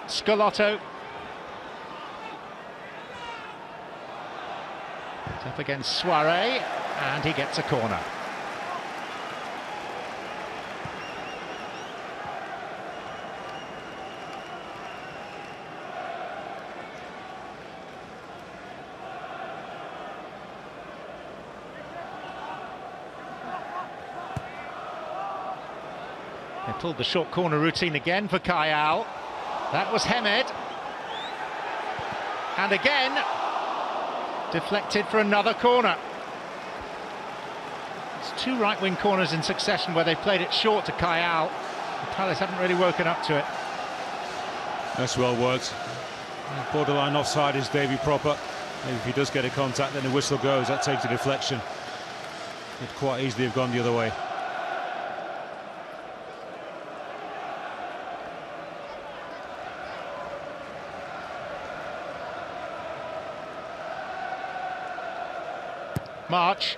[SPEAKER 1] Scalotto. It's up against Soiree, and he gets a corner. They pulled the short corner routine again for Kyle. That was Hemed. And again, deflected for another corner. It's two right-wing corners in succession where they played it short to Kyle. The Palace haven't really woken up to it.
[SPEAKER 2] That's well worked. Borderline offside is Davy Proper. Maybe if he does get a contact, then the whistle goes. That takes a deflection. Could quite easily have gone the other way.
[SPEAKER 1] March.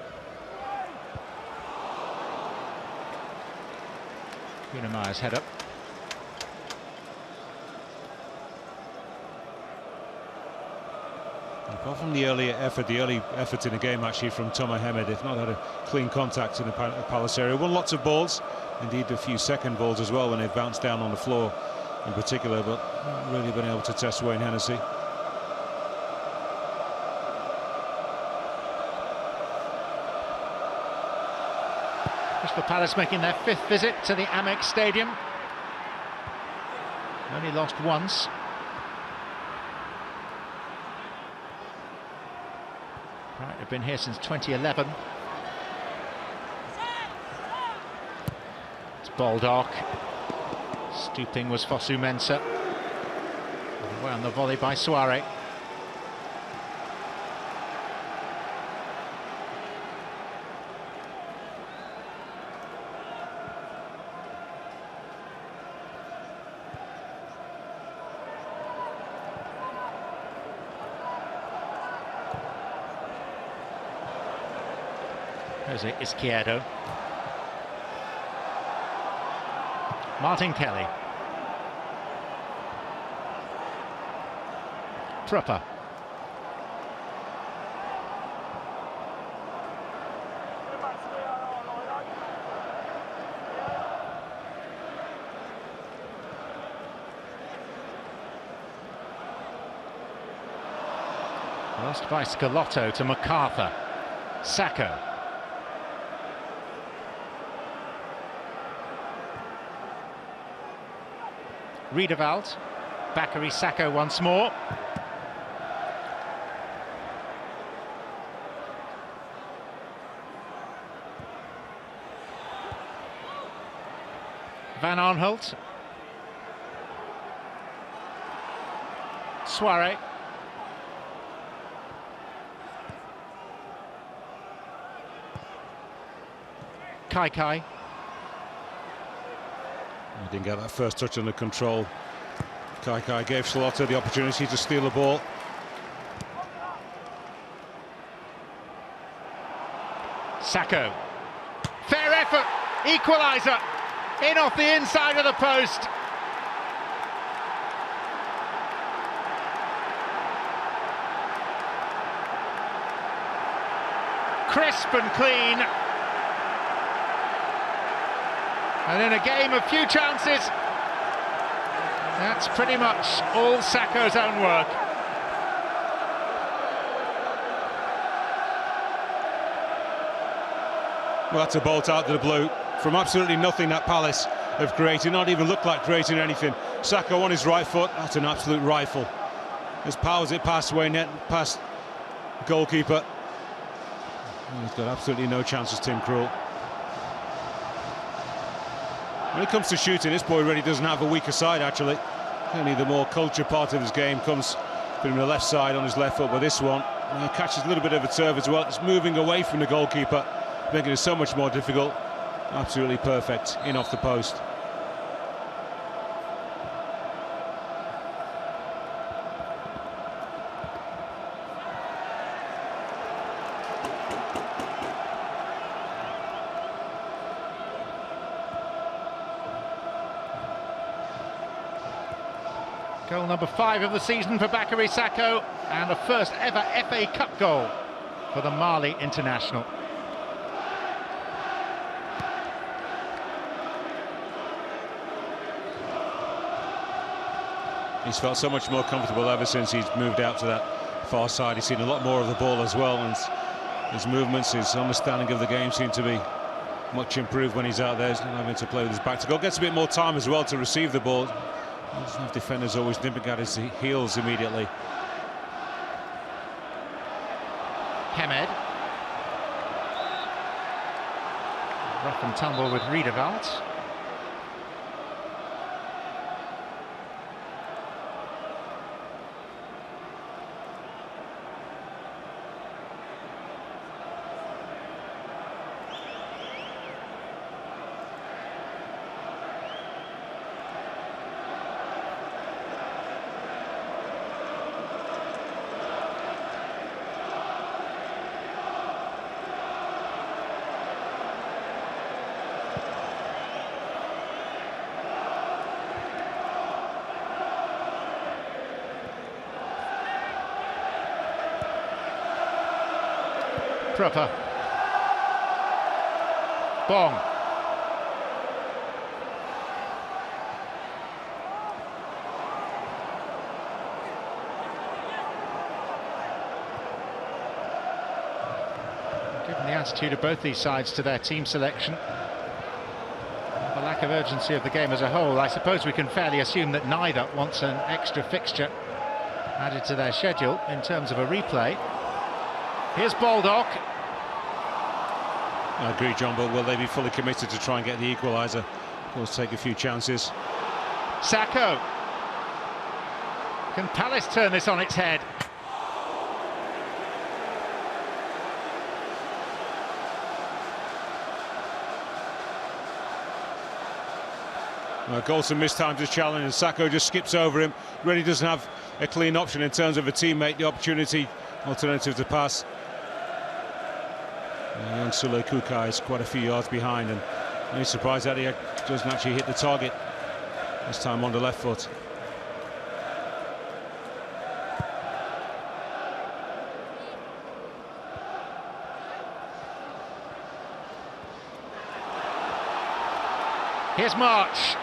[SPEAKER 1] Unameyer's head up.
[SPEAKER 2] Apart from the early effort in the game actually from Tomer Hemed, they've not had a clean contact in the Palace area. Won lots of balls, indeed a few second balls as well when they bounced down on the floor in particular, but not really been able to test Wayne Hennessy.
[SPEAKER 1] Crystal Palace making their 5th visit to the Amex Stadium. Only lost once. Right, they've been here since 2011. It's Baldock. Stooping was Fosu Mensah. Away on the volley by Soare. Jose Izquierdo. Martin Kelly. Proper. Lost by Scalotto to MacArthur. Sacco. Riedewald, Bakary Sacco once more. Van Arnholt. Soare. Kai.
[SPEAKER 2] He didn't get that first touch under control. Kai gave Scalotto the opportunity to steal the ball.
[SPEAKER 1] Sacco. Fair effort. Equaliser. In off the inside of the post. Crisp and clean. And in a game of few chances, that's pretty much all Sacco's own work.
[SPEAKER 2] Well, that's a bolt out to the blue. From absolutely nothing that Palace have created, not even looked like creating anything. Sacco on his right foot, that's an absolute rifle. Just powers it past past goalkeeper. He's got absolutely no chances, Tim Krul. When it comes to shooting, this boy really doesn't have a weaker side, actually. Only the more cultured part of his game comes from the left side on his left foot, but this one catches a little bit of a turf as well. It's moving away from the goalkeeper, making it so much more difficult. Absolutely perfect, in off the post.
[SPEAKER 1] Goal number 5 of the season for Bakary Sacco, and the first ever FA Cup goal for the Mali international.
[SPEAKER 2] He's felt so much more comfortable ever since he's moved out to that far side. He's seen a lot more of the ball as well, and his movements, his understanding of the game seem to be much improved when he's out there. He's not having to play with his back to goal. Gets a bit more time as well to receive the ball. He doesn't have defenders always nipping at his heels immediately.
[SPEAKER 1] Hemed. Rough and tumble with Riedewald. Proper. Bong. Given the attitude of both these sides to their team selection, the lack of urgency of the game as a whole, I suppose we can fairly assume that neither wants an extra fixture added to their schedule in terms of a replay. Here's Baldock.
[SPEAKER 2] I agree, John, but will they be fully committed to try and get the equaliser? Of course, take a few chances.
[SPEAKER 1] Sacco. Can Palace turn this on its head?
[SPEAKER 2] Goldson mistimes his challenge and Sacco just skips over him. Really doesn't have a clean option in terms of a teammate, the alternative to pass. Young Sule Kukai is quite a few yards behind, and he's surprised that he doesn't actually hit the target, this time on the left foot.
[SPEAKER 1] Here's March.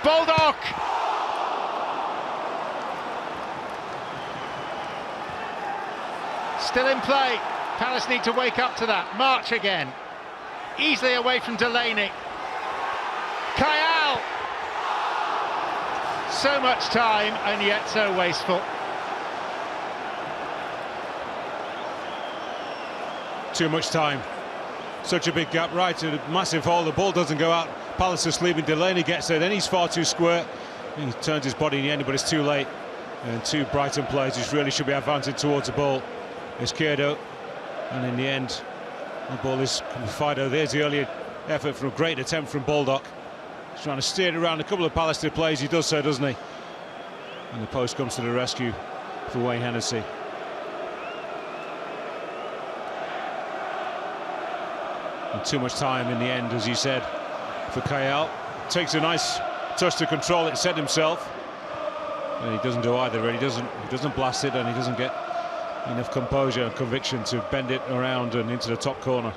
[SPEAKER 1] Baldock! Still in play. Palace need to wake up to that. March again. Easily away from Delaney. Kayal! So much time and yet so wasteful.
[SPEAKER 2] Too much time. Such a big gap, right, a massive hole. The ball doesn't go out. Palace is sleeping. Delaney gets there, then he's far too square. He turns his body in the end, but it's too late. And two Brighton players who really should be advancing towards the ball. It's Kedo, and in the end, the ball is Fido. There's the earlier effort from a great attempt from Baldock. He's trying to steer it around a couple of Palace players. He does so, doesn't he? And the post comes to the rescue for Wayne Hennessy. And too much time in the end, as you said, for Kayal. Takes a nice touch to control it, set himself, and he doesn't do either. He doesn't blast it, and he doesn't get enough composure and conviction to bend it around and into the top corner.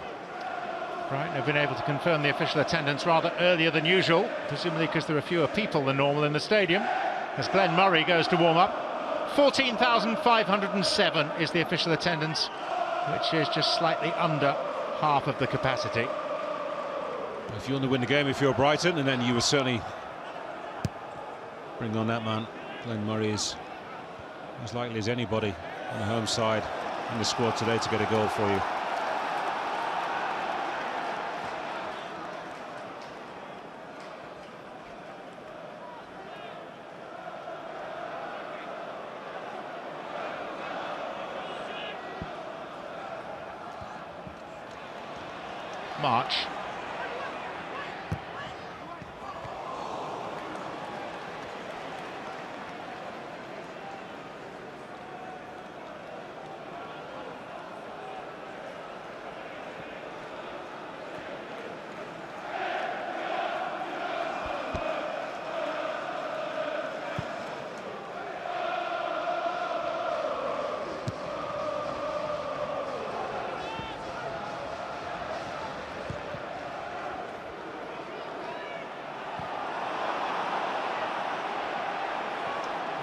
[SPEAKER 1] Brighton have been able to confirm the official attendance rather earlier than usual, presumably because there are fewer people than normal in the stadium, as Glenn Murray goes to warm up. 14,507 is the official attendance, which is just slightly under half of the capacity.
[SPEAKER 2] If you want to win the game, if you're Brighton, and then you would certainly bring on that man. Glenn Murray is as likely as anybody on the home side in the squad today to get a goal for you.
[SPEAKER 1] March.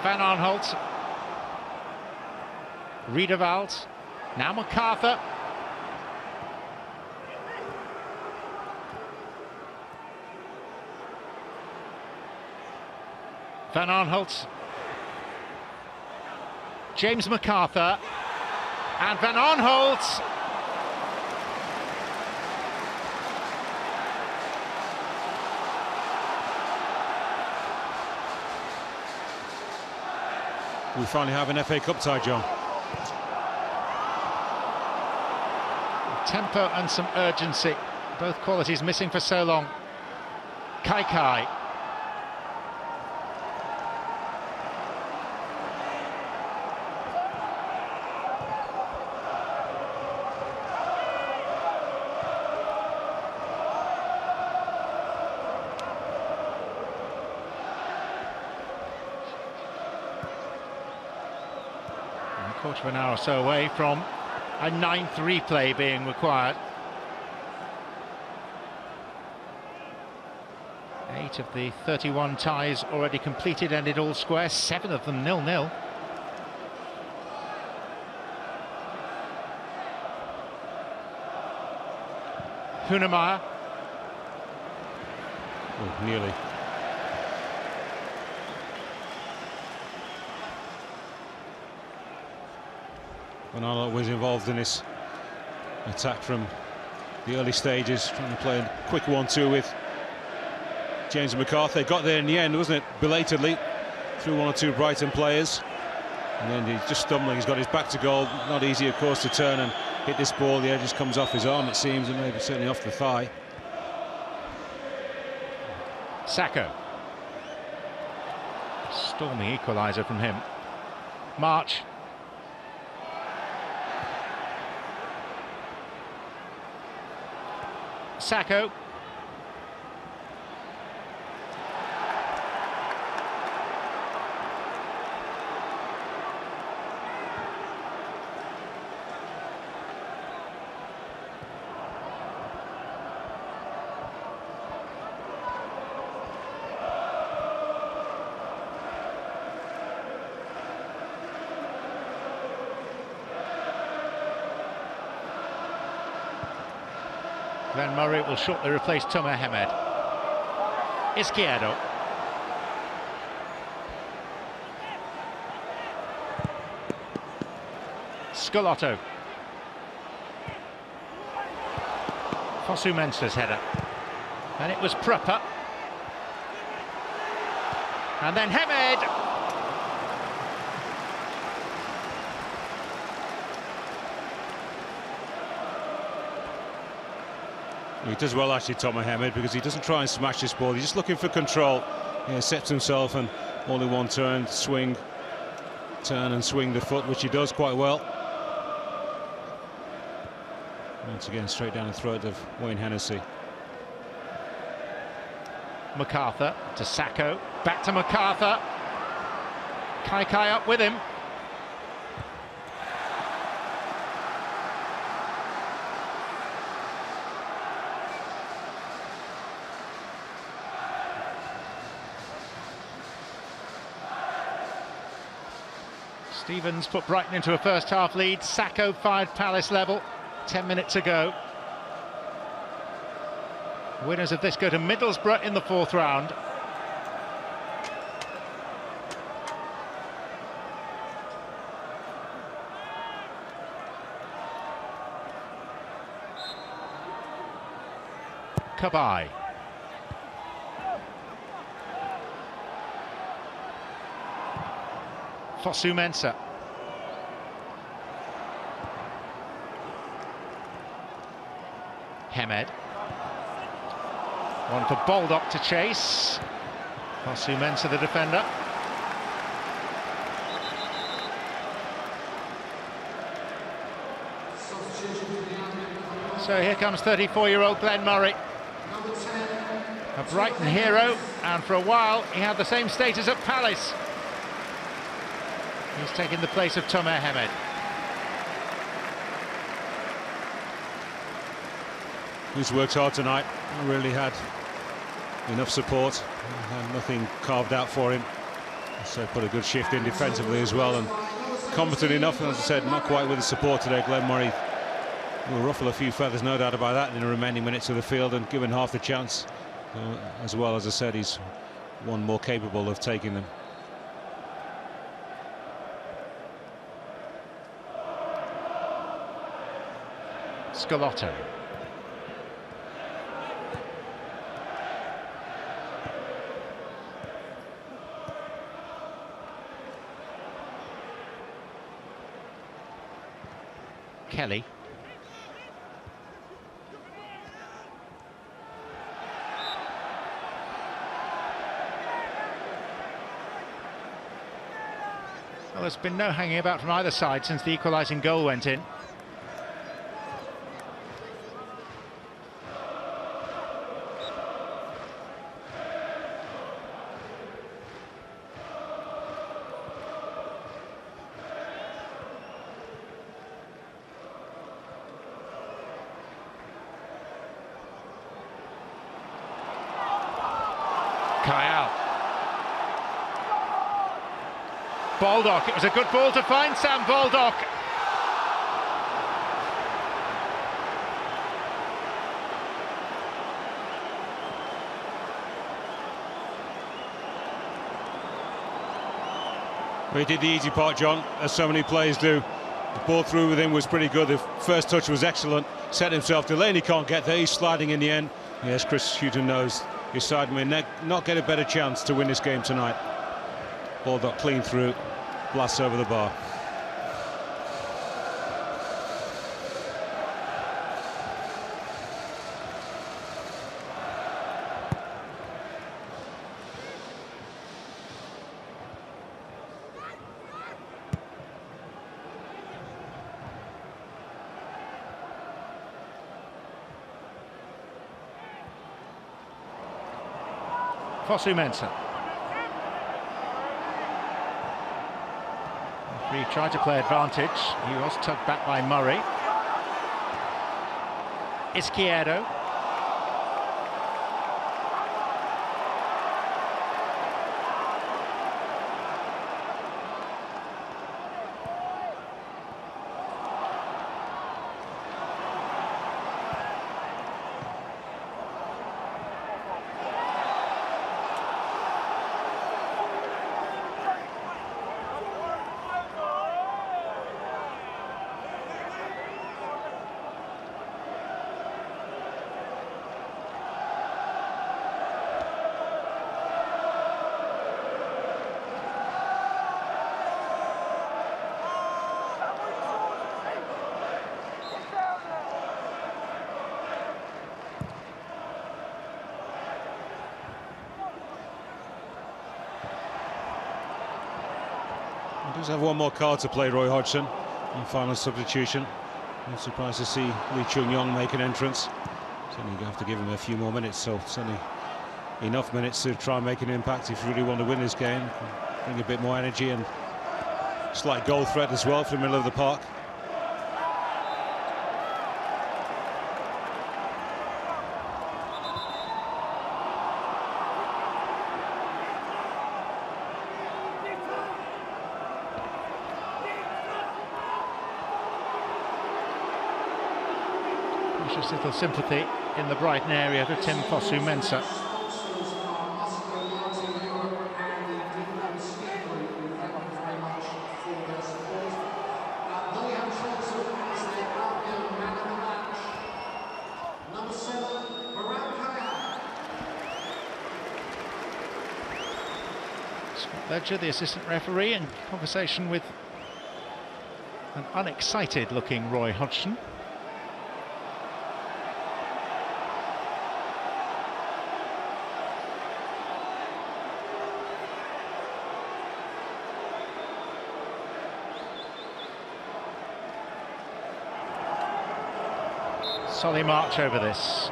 [SPEAKER 1] Van Aanholt, Riedewald, now MacArthur. Van Aanholt, James MacArthur, and Van Aanholt.
[SPEAKER 2] We finally have an FA Cup tie, John.
[SPEAKER 1] Tempo and some urgency, both qualities missing for so long. Kai. A quarter of an hour or so away from A 9th replay being required. 8 of the 31 ties already completed, ended all square, 7 of them 0-0. Hunemeyer.
[SPEAKER 2] Oh, nearly. Ronaldo was involved in this attack from the early stages, trying to play a quick 1-2 with James McCarthy. Got there in the end, wasn't it? Belatedly, through one or two Brighton players. And then he's just stumbling, he's got his back to goal. Not easy, of course, to turn and hit this ball. The edge just comes off his arm, it seems, and maybe certainly off the thigh.
[SPEAKER 1] Sacco. Stormy equaliser from him. March. Sacco. Glenn Murray will shortly replace Tomer Hemed. Izquierdo. Scalotto. Fosu Mensah's header. And it was Prupper. And then Hemed.
[SPEAKER 2] He does well, actually, Tomer Hemed, because he doesn't try and smash this ball. He's just looking for control. He sets himself and all in one turn, swing, turn and swing the foot, which he does quite well. Once again, straight down the throat of Wayne Hennessy.
[SPEAKER 1] MacArthur to Sacco. Back to MacArthur. Kai up with him. Stevens put Brighton into a first half lead. Sacco fired Palace level 10 minutes ago. Winners of this go to Middlesbrough in the 4th round. Cabaye. Fosu Mensah. Hemed. One for Baldock to chase. Fosu Mensah, the defender. So here comes 34-year-old Glenn Murray. A Brighton hero, and for a while he had the same status at Palace. He's taken the place of Tomer Hemed.
[SPEAKER 2] He's worked hard tonight, really had enough support, and nothing carved out for him. So put a good shift in defensively as well, and competent enough, and as I said, not quite with the support today. Glenn Murray will ruffle a few feathers, no doubt about that, in the remaining minutes of the field, and given half the chance, as well, as I said, he's one more capable of taking them.
[SPEAKER 1] Scalotto. Kelly. Well, there's been no hanging about from either side since the equalising goal went in. Kyle. Baldock, it was a good ball to find Sam Baldock.
[SPEAKER 2] But he did the easy part, John, as so many players do. The ball through with him was pretty good. The first touch was excellent. Set himself. Delaney can't get there. He's sliding in the end. Yes, Chris Hughton knows his side may not get a better chance to win this game tonight. Ball got clean through. Blasts over the bar.
[SPEAKER 1] Fosu Mensah. He tried to play advantage. He was tugged back by Murray. Izquierdo.
[SPEAKER 2] He does have one more card to play, Roy Hodgson, in final substitution. Not surprised to see Lee Chung-yong make an entrance. Certainly you have to give him a few more minutes, so certainly enough minutes to try and make an impact if you really want to win this game. Bring a bit more energy and slight goal threat as well for the middle of the park.
[SPEAKER 1] Precious little sympathy in the Brighton area for Tim Fosu Mensah. Scott Ledger, the assistant referee, in conversation with an unexcited looking Roy Hodgson. Solly march over this.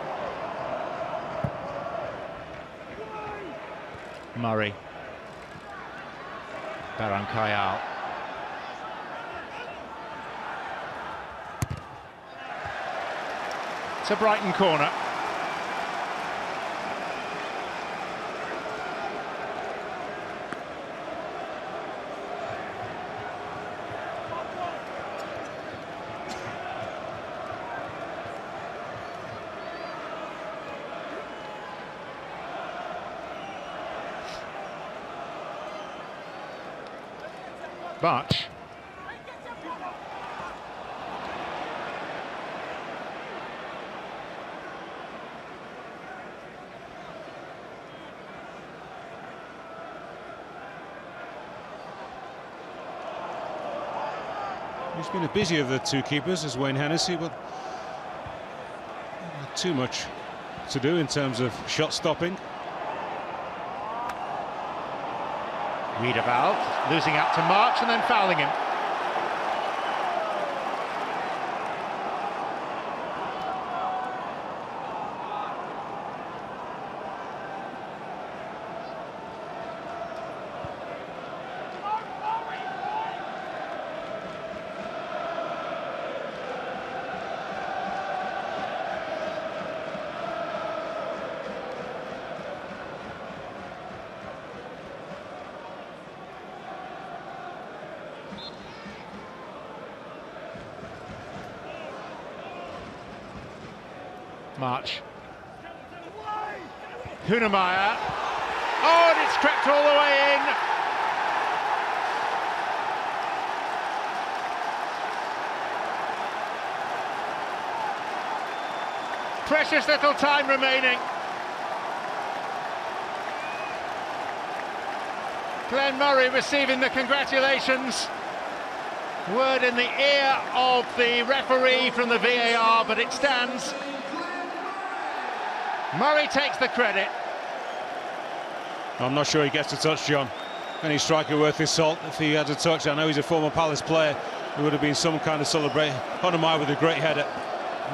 [SPEAKER 1] Murray. Barankayal. It's a Brighton corner. But
[SPEAKER 2] he's been a busy of the two keepers as Wayne Hennessy, but not too much to do in terms of shot stopping.
[SPEAKER 1] Wiedewald losing out to March and then fouling him. March. Hunemeyer. Oh, and it's crept all the way in. Precious little time remaining. Glenn Murray receiving the congratulations. Word in the ear of the referee from the VAR, but it stands. Murray takes the credit.
[SPEAKER 2] I'm not sure he gets a touch, John. Any striker worth his salt, if he had a touch, I know he's a former Palace player, there would have been some kind of celebration. Hunemeyer with a great header.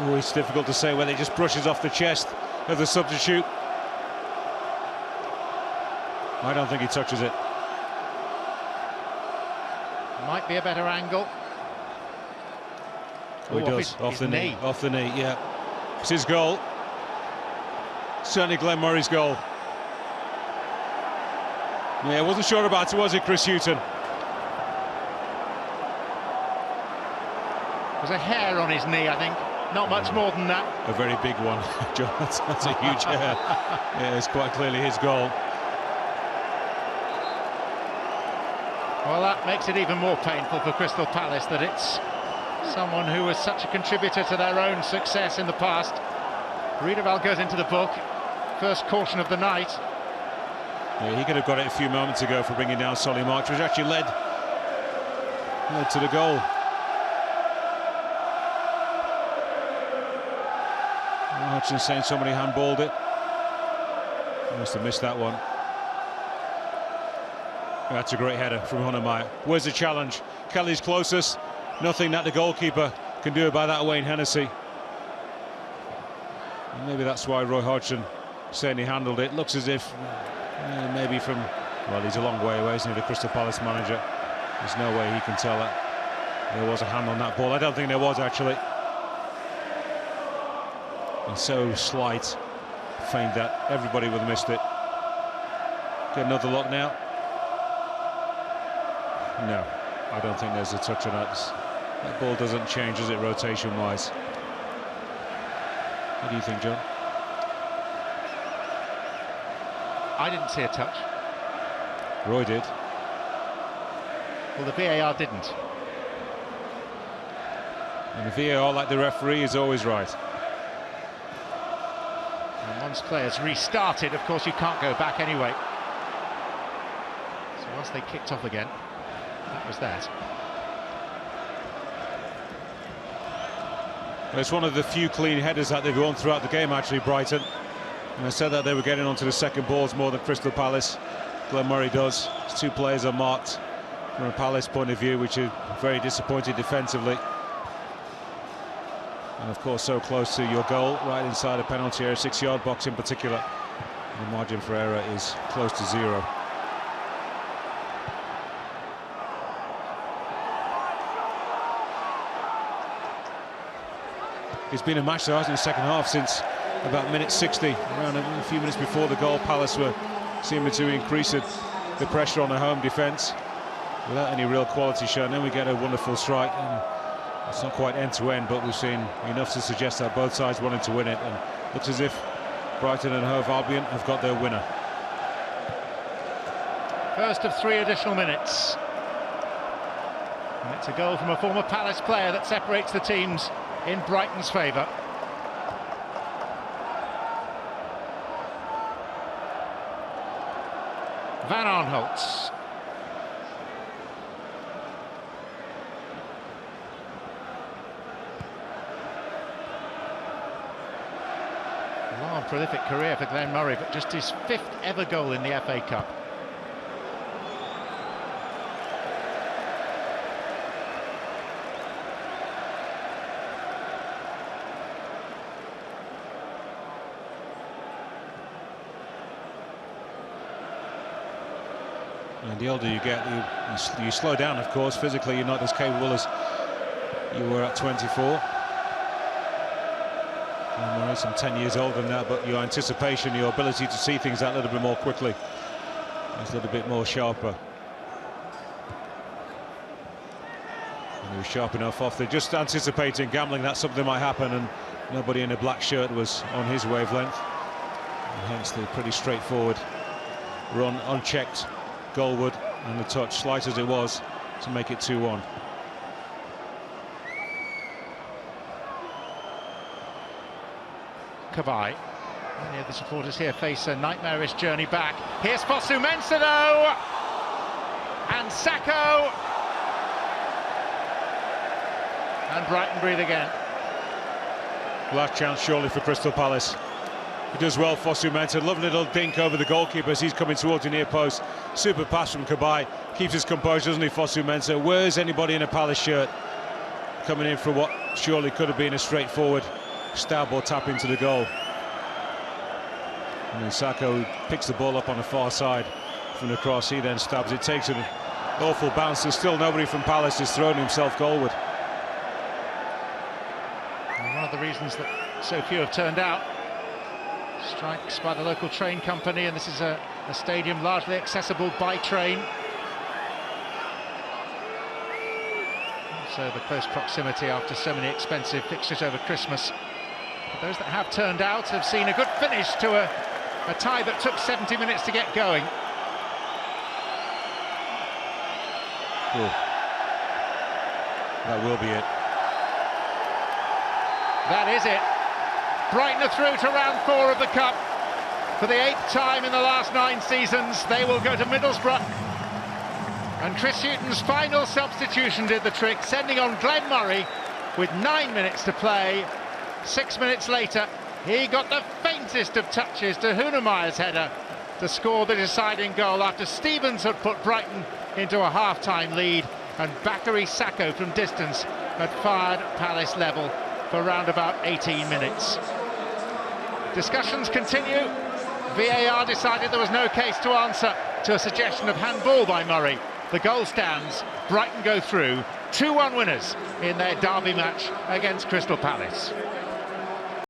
[SPEAKER 2] Oh, it's difficult to say whether it just brushes off the chest of the substitute. I don't think he touches it.
[SPEAKER 1] Might be a better angle.
[SPEAKER 2] Oh, he does, off the knee. Off the knee, yeah. It's his goal. Certainly Glenn Murray's goal. Yeah, wasn't sure about it, was it, Chris Hughton?
[SPEAKER 1] There's a hair on his knee, I think. Not much more than that.
[SPEAKER 2] A very big one, John. That's a huge hair. Yeah, it's quite clearly his goal.
[SPEAKER 1] Well, that makes it even more painful for Crystal Palace that it's someone who was such a contributor to their own success in the past. Riedewald goes into the book. First caution of the night.
[SPEAKER 2] Yeah, he could have got it a few moments ago for bringing down Solly March, which actually led to the goal. Hutchins saying somebody handballed it. He must have missed that one. That's a great header from Hunemeyer. Where's the challenge? Kelly's closest. Nothing that the goalkeeper can do about that, Wayne Hennessy. And maybe that's why Roy Hodgson saying he handled it. Looks as if maybe from, well, he's a long way away, isn't he, the Crystal Palace manager? There's no way he can tell that there was a hand on that ball. I don't think there was, actually. And so slight, faint that everybody would have missed it. Get another look now. No, I don't think there's a touch on that. That ball doesn't change, does it, rotation-wise? What do you think, John?
[SPEAKER 1] I didn't see a touch.
[SPEAKER 2] Roy did.
[SPEAKER 1] Well, the VAR didn't.
[SPEAKER 2] And the VAR, like the referee, is always right.
[SPEAKER 1] And once players restarted, of course, you can't go back anyway. So once they kicked off again, that was that.
[SPEAKER 2] It's one of the few clean headers that they've won throughout the game, actually, Brighton. And I said that they were getting onto the second balls more than Crystal Palace. Glenn Murray does. His two players are marked from a Palace point of view, which is very disappointed defensively. And of course, so close to your goal, right inside a penalty area, 6-yard box in particular. And the margin for error is close to 0. It's been a match, though, hasn't it, in the second half, since about minute 60, around a few minutes before the goal. Palace were seeming to increase the pressure on the home defence without any real quality shown. Then we get a wonderful strike. And it's not quite end-to-end, but we've seen enough to suggest that both sides wanted to win it. And looks as if Brighton and Hove Albion have got their winner.
[SPEAKER 1] First of 3 additional minutes. And it's a goal from a former Palace player that separates the teams in Brighton's favour. Van Arnholtz. Long, prolific career for Glenn Murray, but just his 5th ever goal in the FA Cup.
[SPEAKER 2] And the older you get, you slow down, of course. Physically, you're not as capable as you were at 24. And some 10 years older than that, but your anticipation, your ability to see things that little bit more quickly is a little bit more sharper. And was sharp enough off there, just anticipating, gambling that something might happen, and nobody in a black shirt was on his wavelength. And hence the pretty straightforward run, unchecked goalward, and the touch, slight as it was, to make it 2-1.
[SPEAKER 1] Kavai. Many of the supporters here face a nightmarish journey back. Here's Fosu Mensah, and Sacco, and Brighton breathe again.
[SPEAKER 2] Last chance surely for Crystal Palace. He does well, Fosu Mensah. Lovely little dink over the goalkeeper as he's coming towards the near post. Super pass from Kavai. Keeps his composure, doesn't he, Fosu Mensah? Where's anybody in a Palace shirt coming in for what surely could have been a straightforward stab or tap into the goal? And then Sacco picks the ball up on the far side from the cross. He then stabs it, takes an awful bounce. There's still nobody from Palace has thrown himself goalward.
[SPEAKER 1] And one of the reasons that so few have turned out, strikes by the local train company, and this is a stadium largely accessible by train. So the close proximity after so many expensive fixtures over Christmas. But those that have turned out have seen a good finish to a tie that took 70 minutes to get going.
[SPEAKER 2] Ooh. That will be it.
[SPEAKER 1] That is it. Brighton are through to round 4 of the Cup. For the 8th time in the last 9 seasons, they will go to Middlesbrough. And Chris Hughton's final substitution did the trick, sending on Glenn Murray with 9 minutes to play. 6 minutes later, he got the faintest of touches to Hunemayer's header to score the deciding goal after Stevens had put Brighton into a half-time lead, and Bakary Sacco from distance had fired Palace level for around about 18 minutes. Discussions continue. VAR decided there was no case to answer to a suggestion of handball by Murray. The goal stands. Brighton go through. 2-1 winners in their derby match against Crystal Palace.